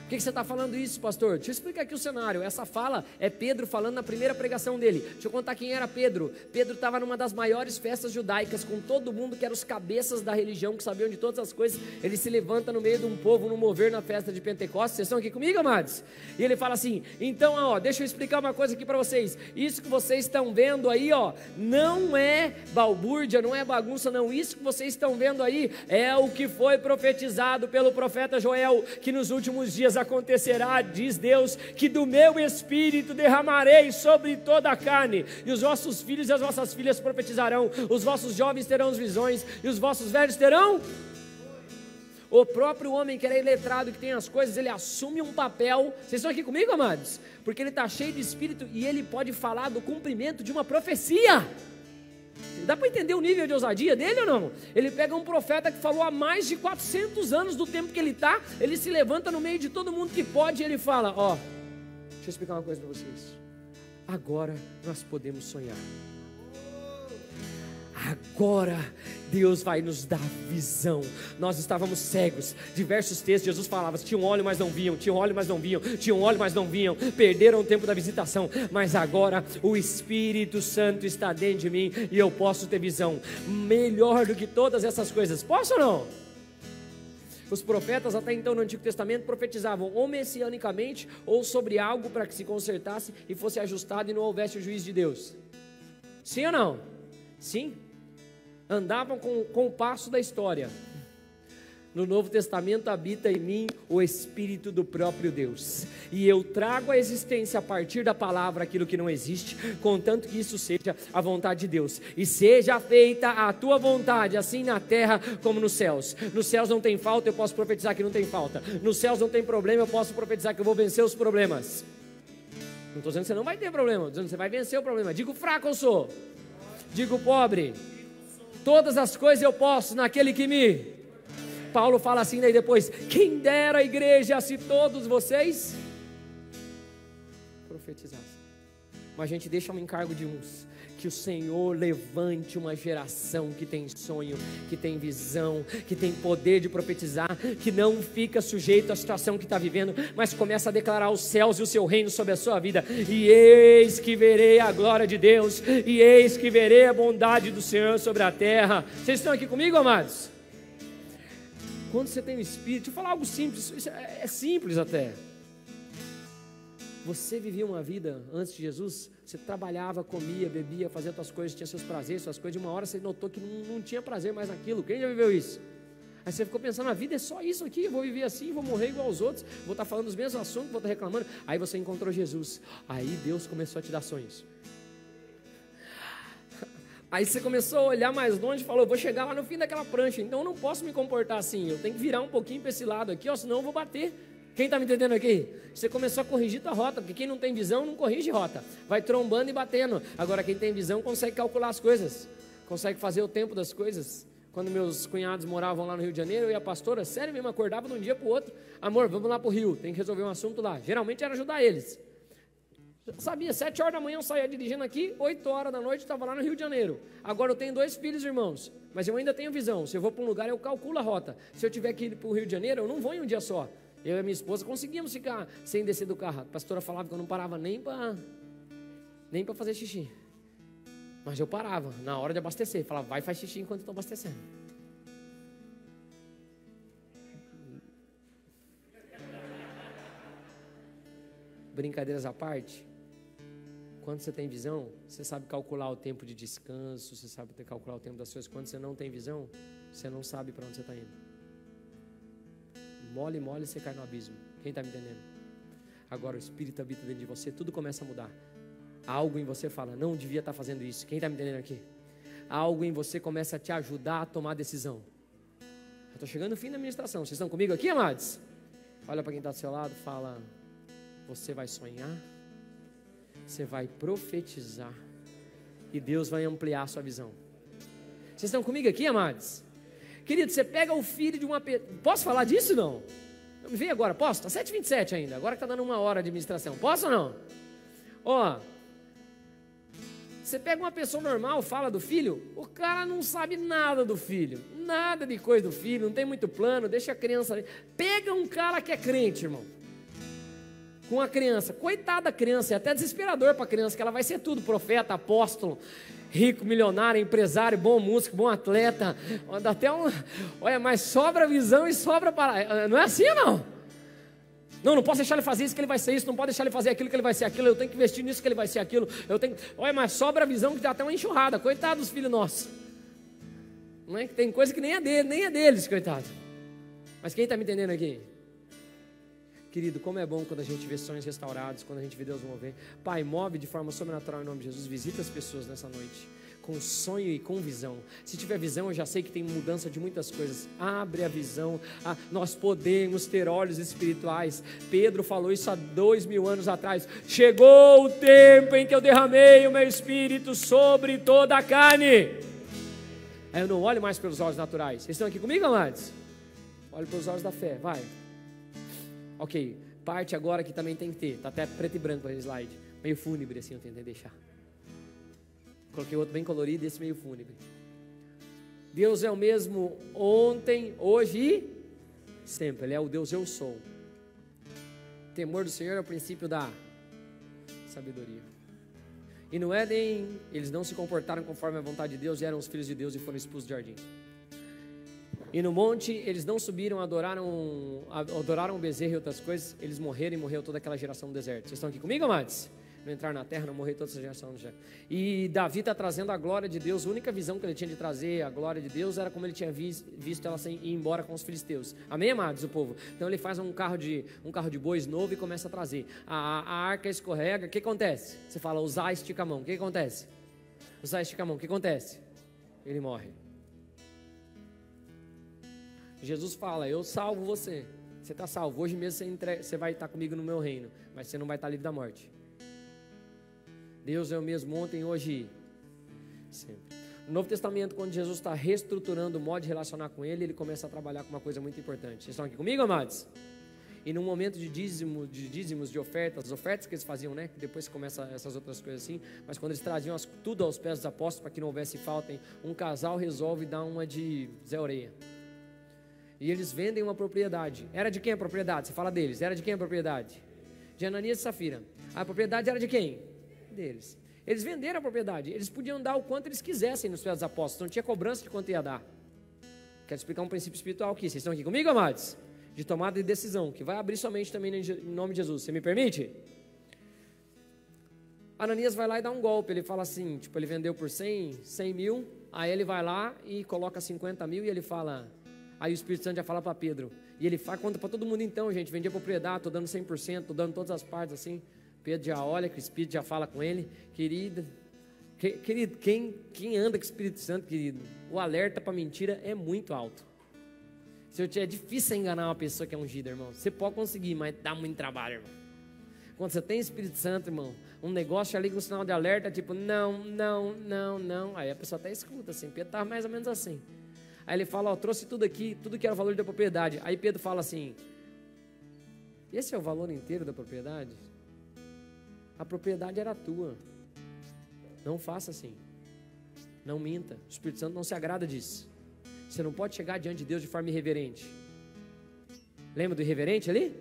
Por que você está falando isso, pastor? Deixa eu explicar aqui o cenário. Essa fala é Pedro falando na primeira pregação dele. Deixa eu contar quem era Pedro. Pedro estava numa das maiores festas judaicas, com todo mundo que eram os cabeças da religião, que sabiam de todas as coisas. Ele se levanta no meio de um povo, no mover na festa de Pentecostes. Vocês estão aqui comigo, amados? E ele fala assim, então, deixa eu explicar uma coisa aqui para vocês. Isso que vocês estão vendo aí, não é balbúrdia, não é bagunça, não. Isso que vocês estão vendo aí é o que foi profetizado pelo profeta Joel, que nos últimos dias acontecerá, diz Deus, que do meu espírito derramarei sobre toda a carne, e os vossos filhos e as vossas filhas profetizarão, os vossos jovens terão visões, e os vossos velhos terão... O próprio homem que era iletrado, que tem as coisas, ele assume um papel. Vocês estão aqui comigo, amados? Porque ele está cheio de espírito e ele pode falar do cumprimento de uma profecia. Dá para entender o nível de ousadia dele ou não? Ele pega um profeta que falou há mais de 400 anos do tempo que ele está, ele se levanta no meio de todo mundo que pode e ele fala, deixa eu explicar uma coisa para vocês. Agora nós podemos sonhar. Agora Deus vai nos dar visão. Nós estávamos cegos. Diversos textos Jesus falava, tinham olho mas não viam, tinham olho mas não viam, tinham olho mas não viam, perderam o tempo da visitação. Mas agora o Espírito Santo está dentro de mim e eu posso ter visão melhor do que todas essas coisas. Posso ou não? Os profetas até então no Antigo Testamento profetizavam ou messianicamente ou sobre algo para que se consertasse e fosse ajustado e não houvesse o juízo de Deus. Sim ou não? Sim. Andavam com o passo da história. No Novo Testamento habita em mim o Espírito do próprio Deus, e eu trago à existência a partir da palavra aquilo que não existe, contanto que isso seja a vontade de Deus, e seja feita a tua vontade, assim na terra como nos céus. Nos céus não tem falta, eu posso profetizar que não tem falta. Nos céus não tem problema, eu posso profetizar que eu vou vencer os problemas. Não estou dizendo que você não vai ter problema, estou dizendo que você vai vencer o problema. Digo fraco eu sou, digo pobre, todas as coisas eu posso naquele que me... Paulo fala assim daí depois, quem dera a igreja se todos vocês... profetizassem. Mas a gente deixa um encargo de uns, que o Senhor levante uma geração que tem sonho, que tem visão, que tem poder de profetizar, que não fica sujeito à situação que está vivendo, mas começa a declarar os céus e o seu reino sobre a sua vida. E eis que verei a glória de Deus, e eis que verei a bondade do Senhor sobre a terra. Vocês estão aqui comigo, amados? Quando você tem o Espírito, deixa eu falar algo simples, isso é simples até. Você vivia uma vida antes de Jesus, você trabalhava, comia, bebia, fazia suas coisas, tinha seus prazeres, suas coisas, de uma hora você notou que não tinha prazer mais naquilo. Quem já viveu isso? Aí você ficou pensando, a vida é só isso aqui, eu vou viver assim, vou morrer igual aos outros, vou estar falando os mesmos assuntos, vou estar reclamando. Aí você encontrou Jesus, aí Deus começou a te dar sonhos. Aí você começou a olhar mais longe e falou, vou chegar lá no fim daquela prancha, então eu não posso me comportar assim, eu tenho que virar um pouquinho para esse lado aqui, ó, senão eu vou bater. Quem está me entendendo aqui? Você começou a corrigir tua rota, porque quem não tem visão não corrige rota, vai trombando e batendo. Agora quem tem visão consegue calcular as coisas, consegue fazer o tempo das coisas. Quando meus cunhados moravam lá no Rio de Janeiro, eu e a pastora, sério mesmo, acordava de um dia para o outro, amor, vamos lá para o Rio, tem que resolver um assunto lá. Geralmente era ajudar eles. Sabia, 7 horas da manhã eu saía dirigindo aqui, 8 horas da noite eu estava lá no Rio de Janeiro. Agora eu tenho 2 filhos, irmãos, mas eu ainda tenho visão. Se eu vou para um lugar, eu calculo a rota. Se eu tiver que ir para o Rio de Janeiro, eu não vou em um dia só. Eu e a minha esposa conseguimos ficar sem descer do carro. A pastora falava que eu não parava nem para fazer xixi. Mas eu parava na hora de abastecer. Falava, vai, faz xixi enquanto eu estou abastecendo. Brincadeiras à parte, quando você tem visão, você sabe calcular o tempo de descanso, você sabe calcular o tempo das coisas. Quando você não tem visão, você não sabe para onde você está indo. Mole, mole, você cai no abismo. Quem está me entendendo? Agora o Espírito habita dentro de você, tudo começa a mudar. Algo em você fala, não devia estar fazendo isso. Quem está me entendendo aqui? Algo em você começa a te ajudar a tomar decisão. Eu estou chegando no fim da ministração. Vocês estão comigo aqui, amados? Olha para quem está do seu lado, fala, você vai sonhar, você vai profetizar e Deus vai ampliar a sua visão. Vocês estão comigo aqui, amados? Querido, você pega o filho de uma pessoa. Posso falar disso não? Me vem agora, posso? Está 7h27 ainda, agora que está dando 1 hora de administração. Posso ou não? Ó, você pega uma pessoa normal, fala do filho, o cara não sabe nada do filho, nada de coisa do filho, não tem muito plano, deixa a criança ali. Pega um cara que é crente, irmão, com a criança, coitada da criança, é até desesperador para a criança, que ela vai ser tudo, profeta, apóstolo, rico, milionário, empresário, bom músico, bom atleta, dá até olha, mas sobra visão e sobra para, não é assim não? Não posso deixar ele fazer isso que ele vai ser isso, não pode deixar ele fazer aquilo que ele vai ser aquilo, eu tenho que investir nisso que ele vai ser aquilo, olha, mas sobra visão que dá até uma enxurrada, coitado dos filhos nossos, não é? Tem coisa que nem é deles, coitado, mas quem está me entendendo aqui? Querido, como é bom quando a gente vê sonhos restaurados, quando a gente vê Deus mover. Pai, move de forma sobrenatural em nome de Jesus. Visita as pessoas nessa noite, com sonho e com visão. Se tiver visão, eu já sei que tem mudança de muitas coisas. Abre a visão. Nós podemos ter olhos espirituais. Pedro falou isso há 2000 anos atrás. Chegou o tempo em que eu derramei o meu espírito sobre toda a carne. Aí eu não olho mais pelos olhos naturais. Vocês estão aqui comigo, amados? Olho pelos olhos da fé, vai. Ok, parte agora que também tem que ter. Está até preto e branco no slide. Meio fúnebre assim, eu tentei deixar. Coloquei outro bem colorido e esse meio fúnebre. Deus é o mesmo ontem, hoje e sempre. Ele é o Deus eu sou. O temor do Senhor é o princípio da sabedoria. E no Éden, eles não se comportaram conforme a vontade de Deus e eram os filhos de Deus e foram expulsos do jardim. E no monte, eles não subiram, adoraram o bezerro e outras coisas, eles morreram e morreu toda aquela geração do deserto. Vocês estão aqui comigo, amados? Não entrar na terra, não morrer toda essa geração do deserto. E Davi está trazendo a glória de Deus, a única visão que ele tinha de trazer a glória de Deus era como ele tinha visto ela ir embora com os filisteus. Amém, amados, o povo? Então ele faz um carro de bois novo e começa a trazer. A arca escorrega, o que acontece? Você fala, usar estica a mão, o que acontece? Usar estica a mão, o que acontece? Ele morre. Jesus fala, eu salvo você. Você está salvo, hoje mesmo você vai estar comigo no meu reino, mas você não vai estar livre da morte. Deus é o mesmo ontem, hoje e sempre. No Novo Testamento, quando Jesus está reestruturando o modo de relacionar com Ele, Ele começa a trabalhar com uma coisa muito importante. Vocês estão aqui comigo, amados? E no momento de dízimos, de ofertas, as ofertas que eles faziam, né? Depois começa essas outras coisas assim. Mas quando eles traziam tudo aos pés dos apóstolos para que não houvesse falta, um casal resolve dar uma de Zé Orelha. E eles vendem uma propriedade. Era de quem a propriedade? Você fala deles. Era de quem a propriedade? De Ananias e Safira. A propriedade era de quem? Deles. Eles venderam a propriedade. Eles podiam dar o quanto eles quisessem nos pés dos apóstolos. Não tinha cobrança de quanto ia dar. Quero explicar um princípio espiritual aqui. Vocês estão aqui comigo, amados? De tomada de decisão, que vai abrir somente também em nome de Jesus. Você me permite? Ananias vai lá e dá um golpe. Ele fala assim, tipo, ele vendeu por 100 mil. Aí ele vai lá e coloca 50 mil e ele fala... Aí o Espírito Santo já fala para Pedro. E ele faz conta para todo mundo então, gente. Vendi a propriedade, estou dando 100%, estou dando todas as partes assim. Pedro já olha, que o Espírito já fala com ele. Querido, quem anda com o Espírito Santo, querido, o alerta para mentira é muito alto. É difícil enganar uma pessoa que é ungida, irmão. Você pode conseguir, mas dá muito trabalho, irmão. Quando você tem Espírito Santo, irmão, um negócio ali com o sinal de alerta, tipo, não. Aí a pessoa até escuta assim. Pedro estava mais ou menos assim. Aí ele fala, ó, trouxe tudo aqui, tudo que era o valor da propriedade. Aí Pedro fala assim, esse é o valor inteiro da propriedade? A propriedade era tua. Não faça assim. Não minta. O Espírito Santo não se agrada disso. Você não pode chegar diante de Deus de forma irreverente. Lembra do irreverente ali?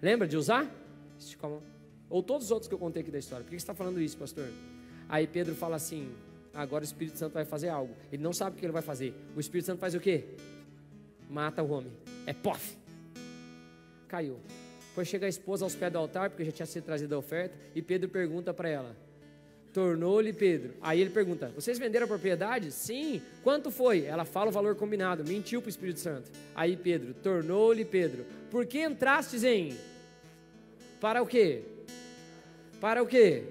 Lembra de usar? Estica a mão. Ou todos os outros que eu contei aqui da história. Por que você está falando isso, pastor? Aí Pedro fala assim, agora o Espírito Santo vai fazer algo. Ele não sabe o que ele vai fazer. O Espírito Santo faz o quê? Mata o homem. É pof! Caiu. Depois chega a esposa aos pés do altar, porque já tinha sido trazida a oferta, e Pedro pergunta para ela, tornou-lhe Pedro. Aí ele pergunta, vocês venderam a propriedade? Sim. Quanto foi? Ela fala o valor combinado, mentiu para o Espírito Santo. Aí Pedro, tornou-lhe Pedro, por que entrastes em? Para o quê? Para o quê?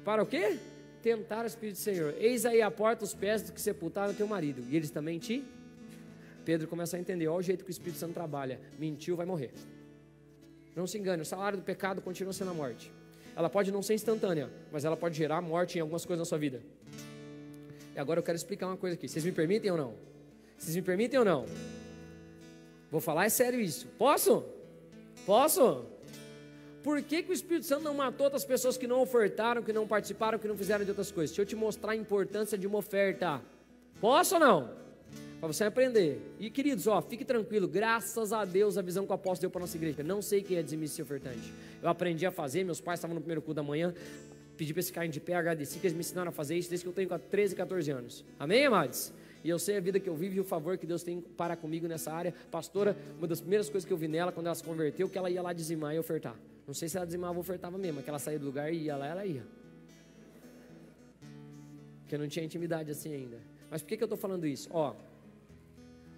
Para o quê? Tentar o Espírito do Senhor. Eis aí a porta, os pés do que sepultaram teu marido. E eles também te? Pedro começa a entender, olha o jeito que o Espírito Santo trabalha. Mentiu, vai morrer. Não se engane, o salário do pecado continua sendo a morte. Ela pode não ser instantânea, mas ela pode gerar morte em algumas coisas na sua vida. E agora eu quero explicar uma coisa aqui. Vocês me permitem ou não? Vocês me permitem ou não? Vou falar, é sério isso. Posso? Posso? Por que o Espírito Santo não matou outras pessoas que não ofertaram, que não participaram, que não fizeram de outras coisas? Deixa eu te mostrar a importância de uma oferta. Posso ou não? Para você aprender. E queridos, ó, fique tranquilo, graças a Deus a visão que o apóstolo deu para a nossa igreja. Não sei quem é dizimista e ofertante. Eu aprendi a fazer, meus pais estavam no primeiro culto da manhã, pedi para eles ficarem de pé, agradeci que eles me ensinaram a fazer isso desde que eu tenho 13, 14 anos. Amém, amados? E eu sei a vida que eu vivo e o favor que Deus tem para comigo nessa área. Pastora, uma das primeiras coisas que eu vi nela quando ela se converteu, que ela ia lá dizimar e ofertar. Não sei se ela dizimava ou ofertava mesmo, mas que ela saía do lugar e ia lá, ela ia. Porque eu não tinha intimidade assim ainda. Mas por que eu estou falando isso? Ó,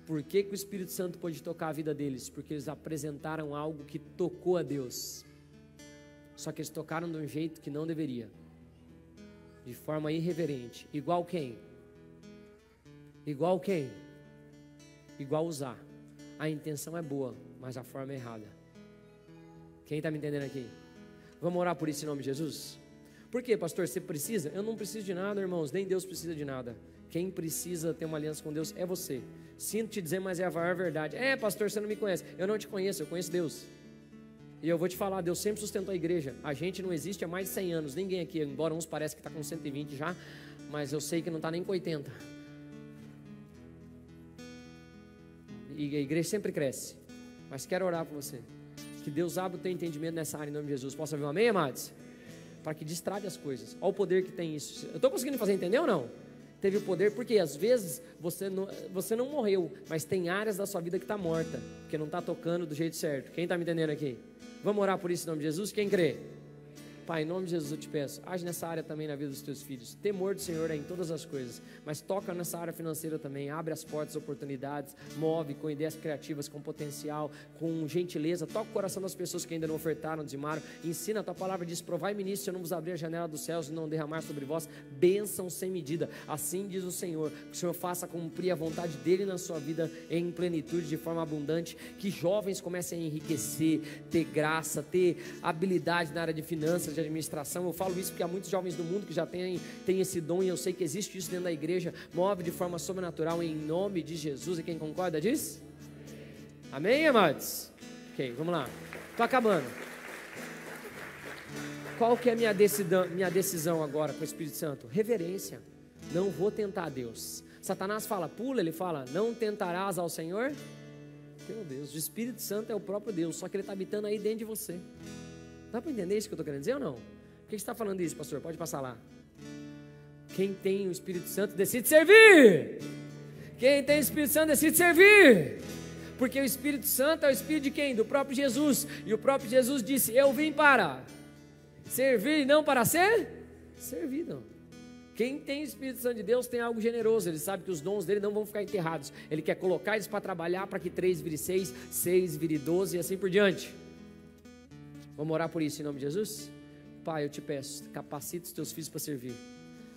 por que o Espírito Santo pôde tocar a vida deles? Porque eles apresentaram algo que tocou a Deus. Só que eles tocaram de um jeito que não deveria. De forma irreverente. Igual quem? Igual quem? Igual usar. A intenção é boa, mas a forma é errada. Quem está me entendendo aqui? Vamos orar por isso em nome de Jesus? Por quê, pastor? Você precisa? Eu não preciso de nada, irmãos. Nem Deus precisa de nada. Quem precisa ter uma aliança com Deus é você. Sinto te dizer, mas é a maior verdade. É, pastor, você não me conhece. Eu não te conheço, eu conheço Deus. E eu vou te falar, Deus sempre sustentou a igreja. A gente não existe há mais de 100 anos. Ninguém aqui, embora uns pareça que está com 120 já, mas eu sei que não está nem com 80. E a igreja sempre cresce. Mas quero orar por você. Que Deus abra o teu entendimento nessa área em nome de Jesus. Posso ouvir um amém, amados? Para que destrave as coisas. Olha o poder que tem isso. Eu estou conseguindo fazer entender ou não? Teve o poder, porque às vezes você não morreu, mas tem áreas da sua vida que está morta, porque não está tocando do jeito certo. Quem está me entendendo aqui? Vamos orar por isso em nome de Jesus? Quem crê? Pai, em nome de Jesus eu te peço, age nessa área também na vida dos teus filhos. Temor do Senhor é em todas as coisas, mas toca nessa área financeira também, abre as portas, oportunidades, move com ideias criativas, com potencial, com gentileza, toca o coração das pessoas que ainda não ofertaram, dizimaram, ensina a tua palavra, diz, provai-me nisso, se eu não vos abrir a janela dos céus e não derramar sobre vós bênção sem medida. Assim diz o Senhor, que o Senhor faça cumprir a vontade dele na sua vida em plenitude, de forma abundante, que jovens comecem a enriquecer, ter graça, ter habilidade na área de finanças, de administração. Eu falo isso porque há muitos jovens do mundo que já têm esse dom e eu sei que existe isso dentro da igreja. Move de forma sobrenatural em nome de Jesus. E quem concorda diz? Amém, amados? Ok, vamos lá. Estou acabando. Qual que é a minha decisão agora com o Espírito Santo? Reverência. Não vou tentar a Deus. Satanás fala, pula, ele fala, não tentarás ao Senhor? Meu Deus, o Espírito Santo é o próprio Deus, só que ele está habitando aí dentro de você. Dá para entender isso que eu estou querendo dizer ou não? Por que você está falando isso, pastor? Pode passar lá. Quem tem o Espírito Santo decide servir. Quem tem o Espírito Santo decide servir. Porque o Espírito Santo é o Espírito de quem? Do próprio Jesus. E o próprio Jesus disse, eu vim para servir e não para ser servido. Quem tem o Espírito Santo de Deus tem algo generoso. Ele sabe que os dons dele não vão ficar enterrados. Ele quer colocar eles para trabalhar, para que 3 vire 6, 6 vire 12 e assim por diante. Vamos orar por isso em nome de Jesus? Pai, eu te peço, capacita os teus filhos para servir.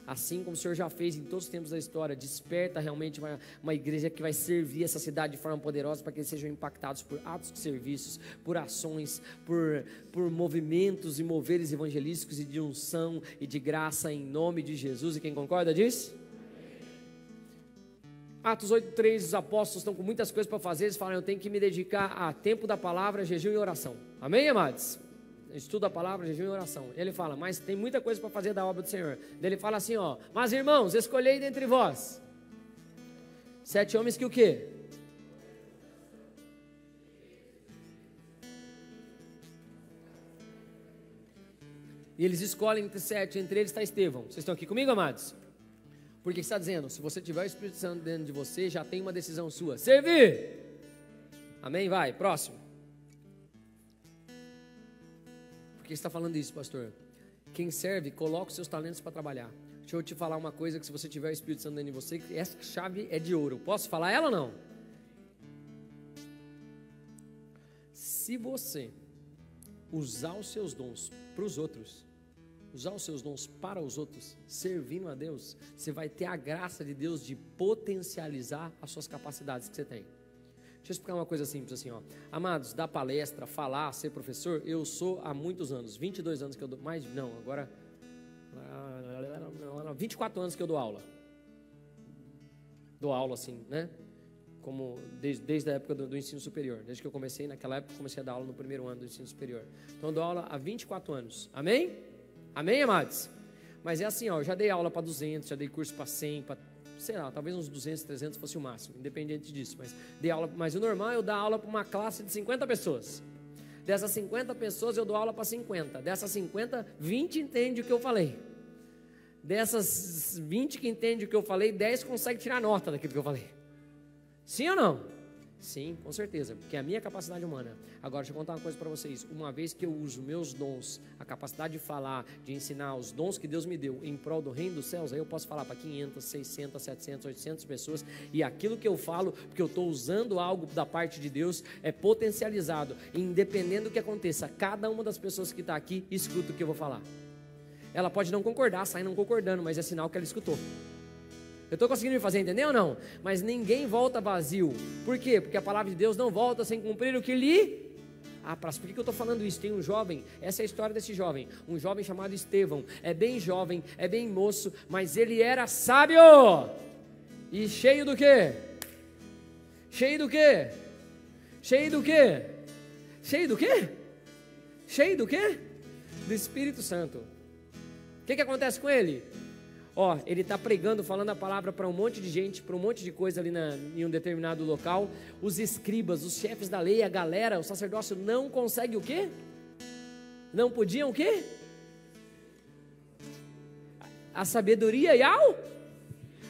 Assim como o Senhor já fez em todos os tempos da história, desperta realmente uma igreja que vai servir essa cidade de forma poderosa para que eles sejam impactados por atos de serviços, por ações, por movimentos e moveres evangelísticos e de unção e de graça em nome de Jesus. E quem concorda diz? Atos 8:3, os apóstolos estão com muitas coisas para fazer, eles falam, eu tenho que me dedicar a tempo da palavra, jejum e oração. Amém, amados? Estuda a palavra, jejum e oração. Ele fala, mas tem muita coisa para fazer da obra do Senhor. Ele fala assim, ó, mas irmãos, escolhei dentre vós 7 homens que o quê? E eles escolhem entre 7, entre eles está Estevão. Vocês estão aqui comigo, amados? Por que está dizendo? Se você tiver o Espírito Santo dentro de você, já tem uma decisão sua. Servir! Amém? Vai, próximo. Por que você está falando isso, pastor? Quem serve, coloca os seus talentos para trabalhar. Deixa eu te falar uma coisa, que se você tiver o Espírito Santo dentro de você, essa chave é de ouro. Posso falar ela ou não? Se você usar os seus dons para os outros, usar os seus dons para os outros, servindo a Deus, você vai ter a graça de Deus de potencializar as suas capacidades que você tem. Deixa eu explicar uma coisa simples assim, ó. Amados, dar palestra, falar, ser professor, eu sou há muitos anos, 22 anos que eu dou, 24 anos que eu dou aula. Dou aula assim, né? Como desde a época do ensino superior. Desde que eu comecei, naquela época, comecei a dar aula no primeiro ano do ensino superior. Então eu dou aula há 24 anos. Amém? Amém, amados? Mas é assim, ó, eu já dei aula para 200, já dei curso para 100, para, sei lá, talvez uns 200, 300 fosse o máximo, independente disso. Mas dei aula, mas o normal é eu dar aula para uma classe de 50 pessoas. Dessas 50 pessoas eu dou aula para 50. Dessas 50, 20 entendem o que eu falei. Dessas 20 que entendem o que eu falei, 10 conseguem tirar nota daquilo que eu falei. Sim ou não? Sim, com certeza, porque é a minha capacidade humana. Agora, deixa eu contar uma coisa para vocês. Uma vez que eu uso meus dons, a capacidade de falar, de ensinar, os dons que Deus me deu em prol do reino dos céus, aí eu posso falar para 500, 600, 700, 800 pessoas, e aquilo que eu falo, porque eu estou usando algo da parte de Deus, é potencializado. Independente do que aconteça, cada uma das pessoas que está aqui escuta o que eu vou falar. Ela pode não concordar, sair não concordando, mas é sinal que ela escutou. Eu estou conseguindo me fazer entender ou não? Mas ninguém volta vazio. Por quê? Porque a palavra de Deus não volta sem cumprir o que lhe apraz. Por que eu estou falando isso? Tem um jovem, essa é a história desse jovem. Um jovem chamado Estevão. É bem jovem, é bem moço, mas ele era sábio. E cheio do quê? Cheio do quê? Cheio do quê? Cheio do quê? Cheio do quê? Do Espírito Santo. O que acontece com ele? Ó, ele está pregando, falando a palavra para um monte de gente, para um monte de coisa ali em um determinado local. Os escribas, os chefes da lei, a galera, o sacerdócio não consegue o quê? Não podiam o quê? A sabedoria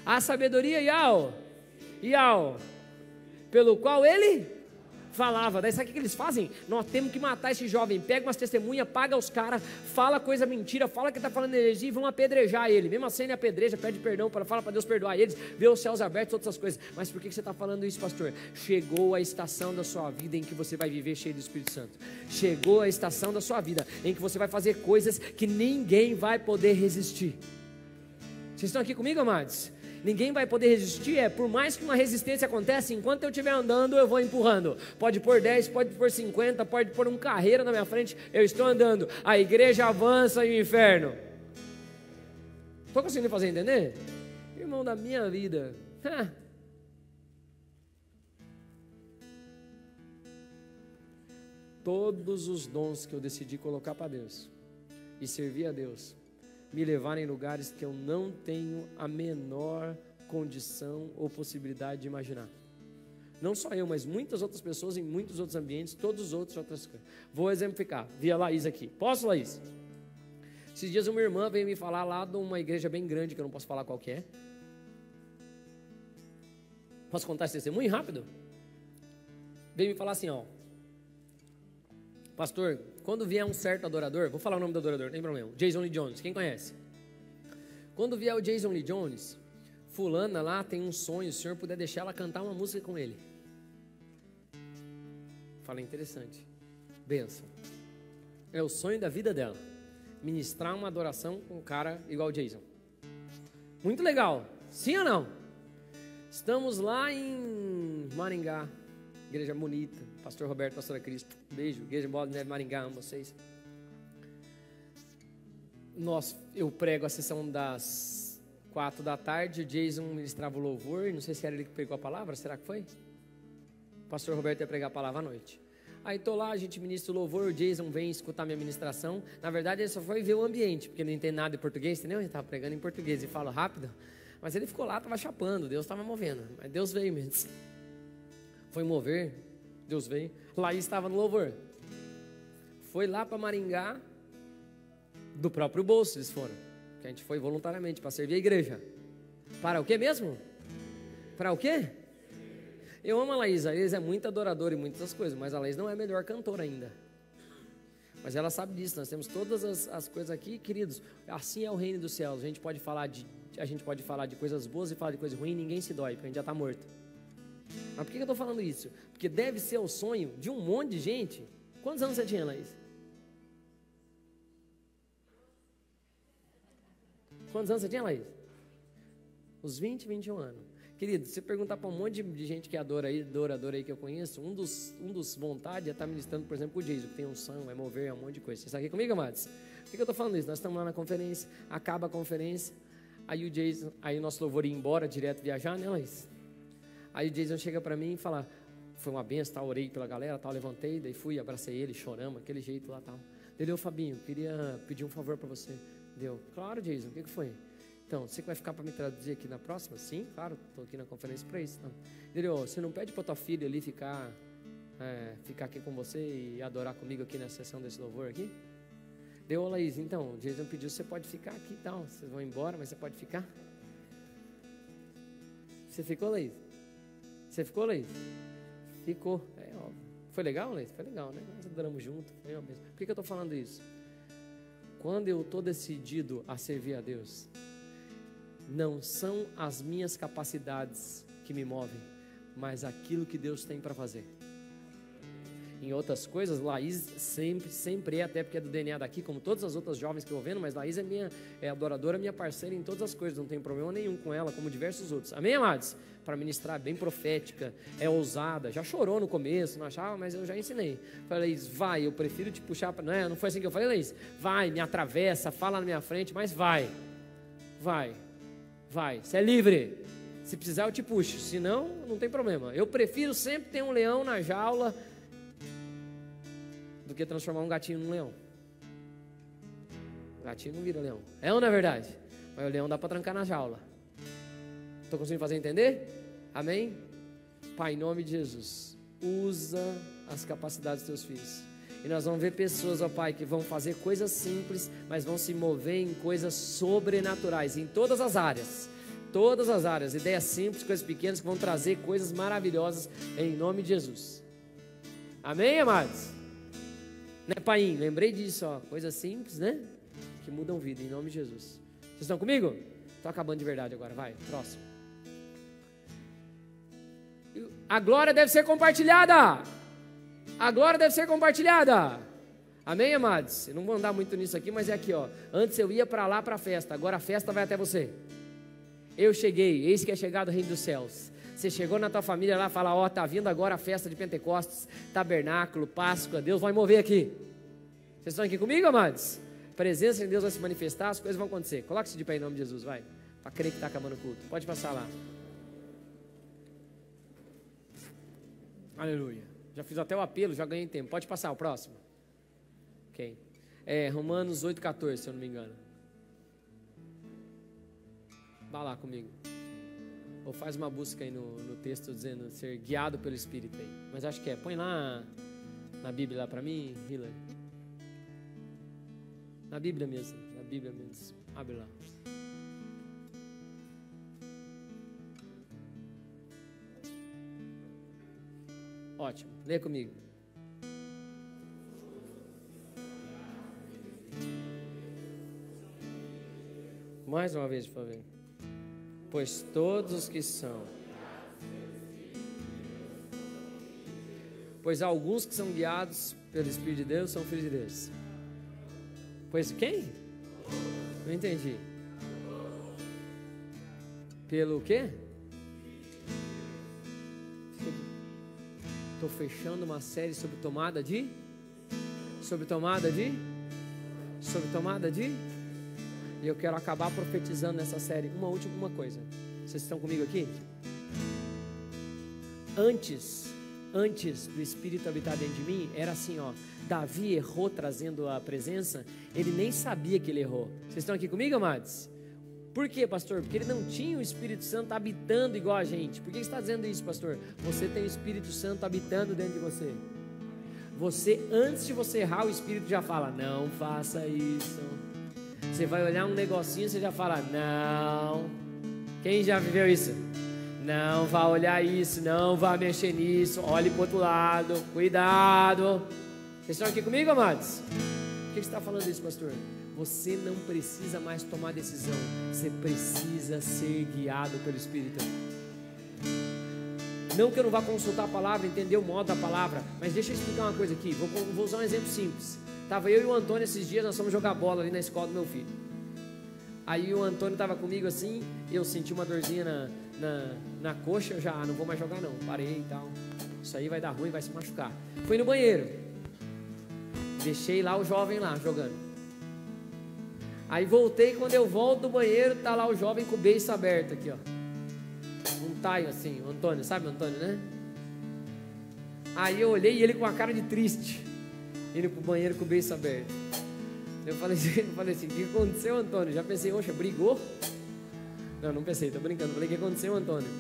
a sabedoria pelo qual ele falava. Daí sabe o que eles fazem? Nós temos que matar esse jovem. Pega umas testemunhas, paga os caras, fala coisa mentira, fala que está falando heresia e vão apedrejar ele. Mesmo assim ele apedreja, pede perdão, fala para Deus perdoar eles, vê os céus abertos, outras coisas. Mas por que você está falando isso, pastor? Chegou a estação da sua vida em que você vai viver cheio do Espírito Santo. Chegou a estação da sua vida em que você vai fazer coisas que ninguém vai poder resistir. Vocês estão aqui comigo, amados? Ninguém vai poder resistir, por mais que uma resistência aconteça, enquanto eu estiver andando, eu vou empurrando. Pode pôr 10, pode pôr 50, pode pôr um carreiro na minha frente, eu estou andando. A igreja avança e o inferno. Estou conseguindo fazer entender? Irmão da minha vida. todos os dons que eu decidi colocar para Deus e servir a Deus me levarem em lugares que eu não tenho a menor condição ou possibilidade de imaginar. Não só eu, mas muitas outras pessoas em muitos outros ambientes, todos os outros outras coisas. Vou exemplificar. Vi a Laís aqui. Posso, Laís? Esses dias uma irmã veio me falar lá de uma igreja bem grande, que eu não posso falar qual que é. Posso contar esse testemunho rápido? Veio me falar assim, ó. Pastor, quando vier um certo adorador, vou falar o nome do adorador, não tem problema. Jason Lee Jones, quem conhece? Quando vier o Jason Lee Jones, fulana lá tem um sonho, se o senhor puder deixar ela cantar uma música com ele. Falei, interessante. Benção. É o sonho da vida dela. Ministrar uma adoração com um cara igual o Jason. Muito legal. Sim ou não? Estamos lá em Maringá. Igreja bonita. Pastor Roberto, pastora Cris. Beijo. Igreja Bola de Neve Maringá, amo vocês. Eu prego a sessão das 4 da tarde. O Jason ministrava o louvor. Não sei se era ele que pregou a palavra. Será que foi? O pastor Roberto ia pregar a palavra à noite. Aí estou lá, a gente ministra o louvor, o Jason vem escutar minha ministração. Na verdade, ele só foi ver o ambiente, porque ele não entende nada de português, entendeu? Ele estava pregando em português e fala rápido. Mas ele ficou lá, estava chapando, Deus estava movendo. Mas Deus veio mesmo. Foi mover, Deus veio. Laís estava no louvor. Foi lá para Maringá, do próprio bolso eles foram. Que a gente foi voluntariamente para servir a igreja. Para o quê mesmo? Para o quê? Eu amo a Laís é muito adoradora e muitas coisas, mas a Laís não é a melhor cantora ainda. Mas ela sabe disso, nós temos todas as coisas aqui, queridos. Assim é o reino dos céus. A gente pode falar de coisas boas e falar de coisas ruins, ninguém se dói, porque a gente já está morto. Mas por que eu estou falando isso? Porque deve ser o sonho de um monte de gente. Quantos anos você tinha, Laís? Quantos anos você tinha, Laís? Uns 20, 21 anos. Querido, se você perguntar para um monte de gente que é adorador aí que eu conheço, um dos vontades é estar ministrando, por exemplo, o Jason, que tem unção, vai mover, um monte de coisa. Vocês estão aqui comigo, amados? Por que eu estou falando isso? Nós estamos lá na conferência, acaba a conferência, aí o Jason, aí o nosso louvor ia embora, direto viajar, né, Laís? Aí o Jason chega para mim e fala, foi uma benção, tal, orei pela galera, tal, levantei, daí fui, abracei ele, choramos, aquele jeito lá, tal. Ele, Fabinho, queria pedir um favor para você. Deu, claro, Jason, o que foi? Então, você que vai ficar para me traduzir aqui na próxima? Sim, claro, estou aqui na conferência para isso. Então, ele, você não pede para tua filha ali ficar aqui com você e adorar comigo aqui na sessão desse louvor aqui? Deu, Laís, então, o Jason pediu, você pode ficar aqui e tal, vocês vão embora, mas você pode ficar? Você ficou, Laís? Você ficou, Laís? Ficou, é óbvio. Foi legal, Laís? Foi legal, né? Nós adoramos junto, foi uma mesmo. Por que eu estou falando isso? Quando eu estou decidido a servir a Deus, não são as minhas capacidades que me movem, mas aquilo que Deus tem para fazer. Em outras coisas, Laís sempre é, até porque é do DNA daqui, como todas as outras jovens que eu vendo, mas Laís é adoradora, minha parceira em todas as coisas, não tem problema nenhum com ela, como diversos outros. Amém, amados? Para ministrar, bem profética, é ousada, já chorou no começo, não achava, mas eu já ensinei. Falei, Laís, vai, eu prefiro te puxar, não foi assim que eu falei, Laís? Vai, me atravessa, fala na minha frente, mas vai, você é livre. Se precisar eu te puxo, se não, não tem problema. Eu prefiro sempre ter um leão na jaula do que transformar um gatinho num leão. O gatinho não vira leão. É ou não é verdade? Mas o leão dá para trancar na jaula. Estou conseguindo fazer entender? Amém? Pai, em nome de Jesus, usa as capacidades dos teus filhos. E nós vamos ver pessoas, ó Pai, que vão fazer coisas simples, mas vão se mover em coisas sobrenaturais, em todas as áreas. Todas as áreas, ideias simples, coisas pequenas que vão trazer coisas maravilhosas em nome de Jesus. Amém, amados? Né, Pai? Lembrei disso, ó, coisas simples, né? Que mudam vida, em nome de Jesus. Vocês estão comigo? Estou acabando de verdade agora, vai, próximo. A glória deve ser compartilhada. A glória deve ser compartilhada. Amém, amados? Eu não vou andar muito nisso aqui, mas é aqui, ó. Antes eu ia para lá para a festa, agora a festa vai até você. Eu cheguei, eis que é chegado o reino dos céus. Você chegou na tua família lá, fala, ó, tá vindo agora a festa de Pentecostes, tabernáculo, Páscoa, Deus vai mover aqui. Vocês estão aqui comigo, amados? A presença de Deus vai se manifestar, as coisas vão acontecer. Coloque-se de pé em nome de Jesus, vai. Para crer que está acabando o culto. Pode passar lá. Aleluia. Já fiz até o apelo, já ganhei tempo. Pode passar o próximo. Ok. Romanos 8,14, se eu não me engano. Vá lá comigo. Ou faz uma busca aí no texto dizendo ser guiado pelo Espírito aí. Mas acho que põe lá na Bíblia lá para mim, Hillary. Na Bíblia mesmo. Abre lá. Ótimo, lê comigo. Mais uma vez, por favor. Pois todos os que são. Pois alguns que são guiados pelo Espírito de Deus são filhos de Deus. Pois quem? Não entendi. Pelo quê? Estou fechando uma série sobre tomada de? E eu quero acabar profetizando nessa série uma última coisa. Vocês estão comigo aqui? Antes do Espírito habitar dentro de mim, era assim, ó. Davi errou trazendo a presença, ele nem sabia que ele errou. Vocês estão aqui comigo, amados? Por quê, pastor? Porque ele não tinha o Espírito Santo habitando igual a gente. Por que você está dizendo isso, pastor? Você tem o Espírito Santo habitando dentro de você. Você, antes de você errar, o Espírito já fala, não faça isso. Você vai olhar um negocinho, você já fala, não. Quem já viveu isso? Não vá olhar isso, não vá mexer nisso, olhe para o outro lado, cuidado. Vocês estão aqui comigo, amados? Por que você está falando isso, pastor? Você não precisa mais tomar decisão, você precisa ser guiado pelo Espírito. Não que eu não vá consultar a palavra, entender o modo da palavra, mas deixa eu explicar uma coisa aqui, vou usar um exemplo simples. Estava eu e o Antônio esses dias, nós fomos jogar bola ali na escola do meu filho. Aí o Antônio estava comigo assim, eu senti uma dorzinha na coxa, eu já não vou mais jogar não, parei e tal. Isso aí vai dar ruim, vai se machucar. Fui no banheiro, deixei lá o jovem lá jogando. Aí voltei, quando eu volto do banheiro, tá lá o jovem com o beiço aberto aqui, ó. Um taio assim, o Antônio, sabe o Antônio, né? Aí eu olhei e ele com a cara de triste, indo pro banheiro com o beiço aberto. Eu falei assim, o que aconteceu, Antônio? Já pensei, oxa, brigou? Não pensei, tô brincando. Falei, o que aconteceu, Antônio?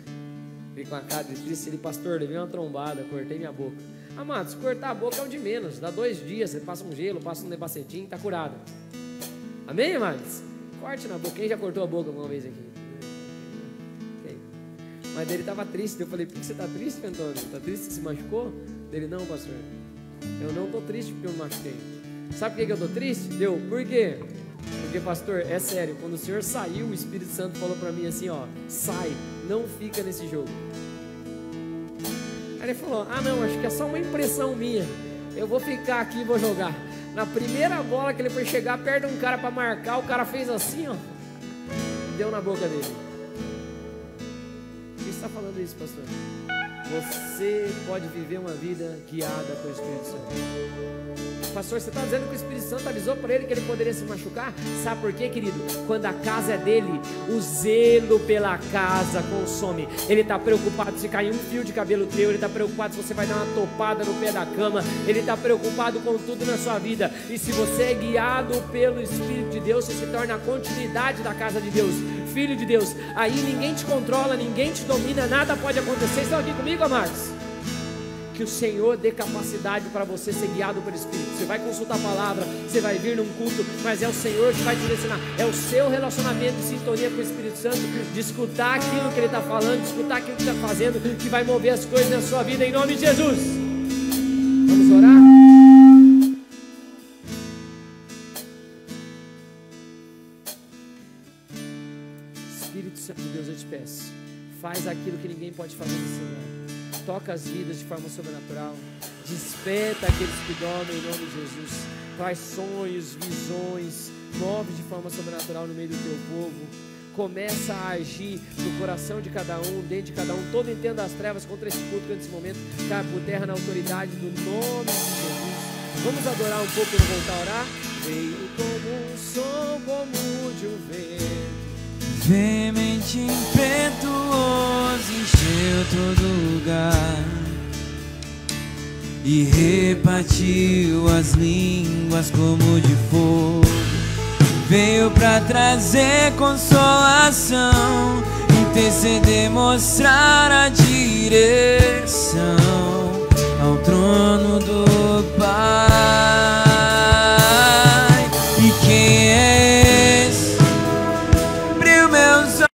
Ele com a cara de triste, ele, pastor, levei uma trombada, cortei minha boca. Amados, cortar a boca é o de menos, dá 2 dias, você passa um gelo, passa um nebacetinho, tá curado. Amém, amados? Corte na boca. Quem já cortou a boca alguma vez aqui? Okay. Mas ele estava triste. Eu falei, por que você está triste, Antônio? Está triste que se machucou? Ele, não, pastor. Eu não estou triste porque eu me machuquei. Sabe por que eu estou triste? Por quê? Porque, pastor, é sério. Quando o Senhor saiu, o Espírito Santo falou para mim assim, ó. Sai, não fica nesse jogo. Aí ele falou, não, acho que é só uma impressão minha. Eu vou ficar aqui e vou jogar. Na primeira bola que ele foi chegar perto de um cara para marcar, o cara fez assim, ó, deu na boca dele. Por que você está falando isso, pastor? Você pode viver uma vida guiada pelo Espírito Santo. Pastor, você está dizendo que o Espírito Santo avisou para ele que ele poderia se machucar? Sabe por quê, querido? Quando a casa é dele, o zelo pela casa consome. Ele está preocupado se cair um fio de cabelo teu, ele está preocupado se você vai dar uma topada no pé da cama, ele está preocupado com tudo na sua vida. E se você é guiado pelo Espírito de Deus, você se torna a continuidade da casa de Deus, filho de Deus. Aí ninguém te controla, ninguém te domina, nada pode acontecer. Estão aqui comigo, amados? Que o Senhor dê capacidade para você ser guiado pelo Espírito. Você vai consultar a palavra, você vai vir num culto, mas é o Senhor que vai te direcionar. É o seu relacionamento de sintonia com o Espírito Santo, de escutar aquilo que Ele está falando, de escutar aquilo que Ele está fazendo, que vai mover as coisas na sua vida, em nome de Jesus. Vamos orar? Espírito Santo de Deus, eu te peço, faz aquilo que ninguém pode fazer nesse lugar. Toca as vidas de forma sobrenatural, desperta aqueles que dormem em nome de Jesus, traz sonhos, visões, move de forma sobrenatural no meio do teu povo, começa a agir no coração de cada um, dentro de cada um. Todo entendo das trevas contra esse culto nesse momento, cai por terra na autoridade do nome de Jesus. Vamos adorar um pouco e voltar a orar? Veio como um som, como de um vento, veemente, impetuoso, encheu todo lugar. e repartiu as línguas como de fogo. Veio pra trazer consolação, interceder, mostrar a direção ao trono do Pai.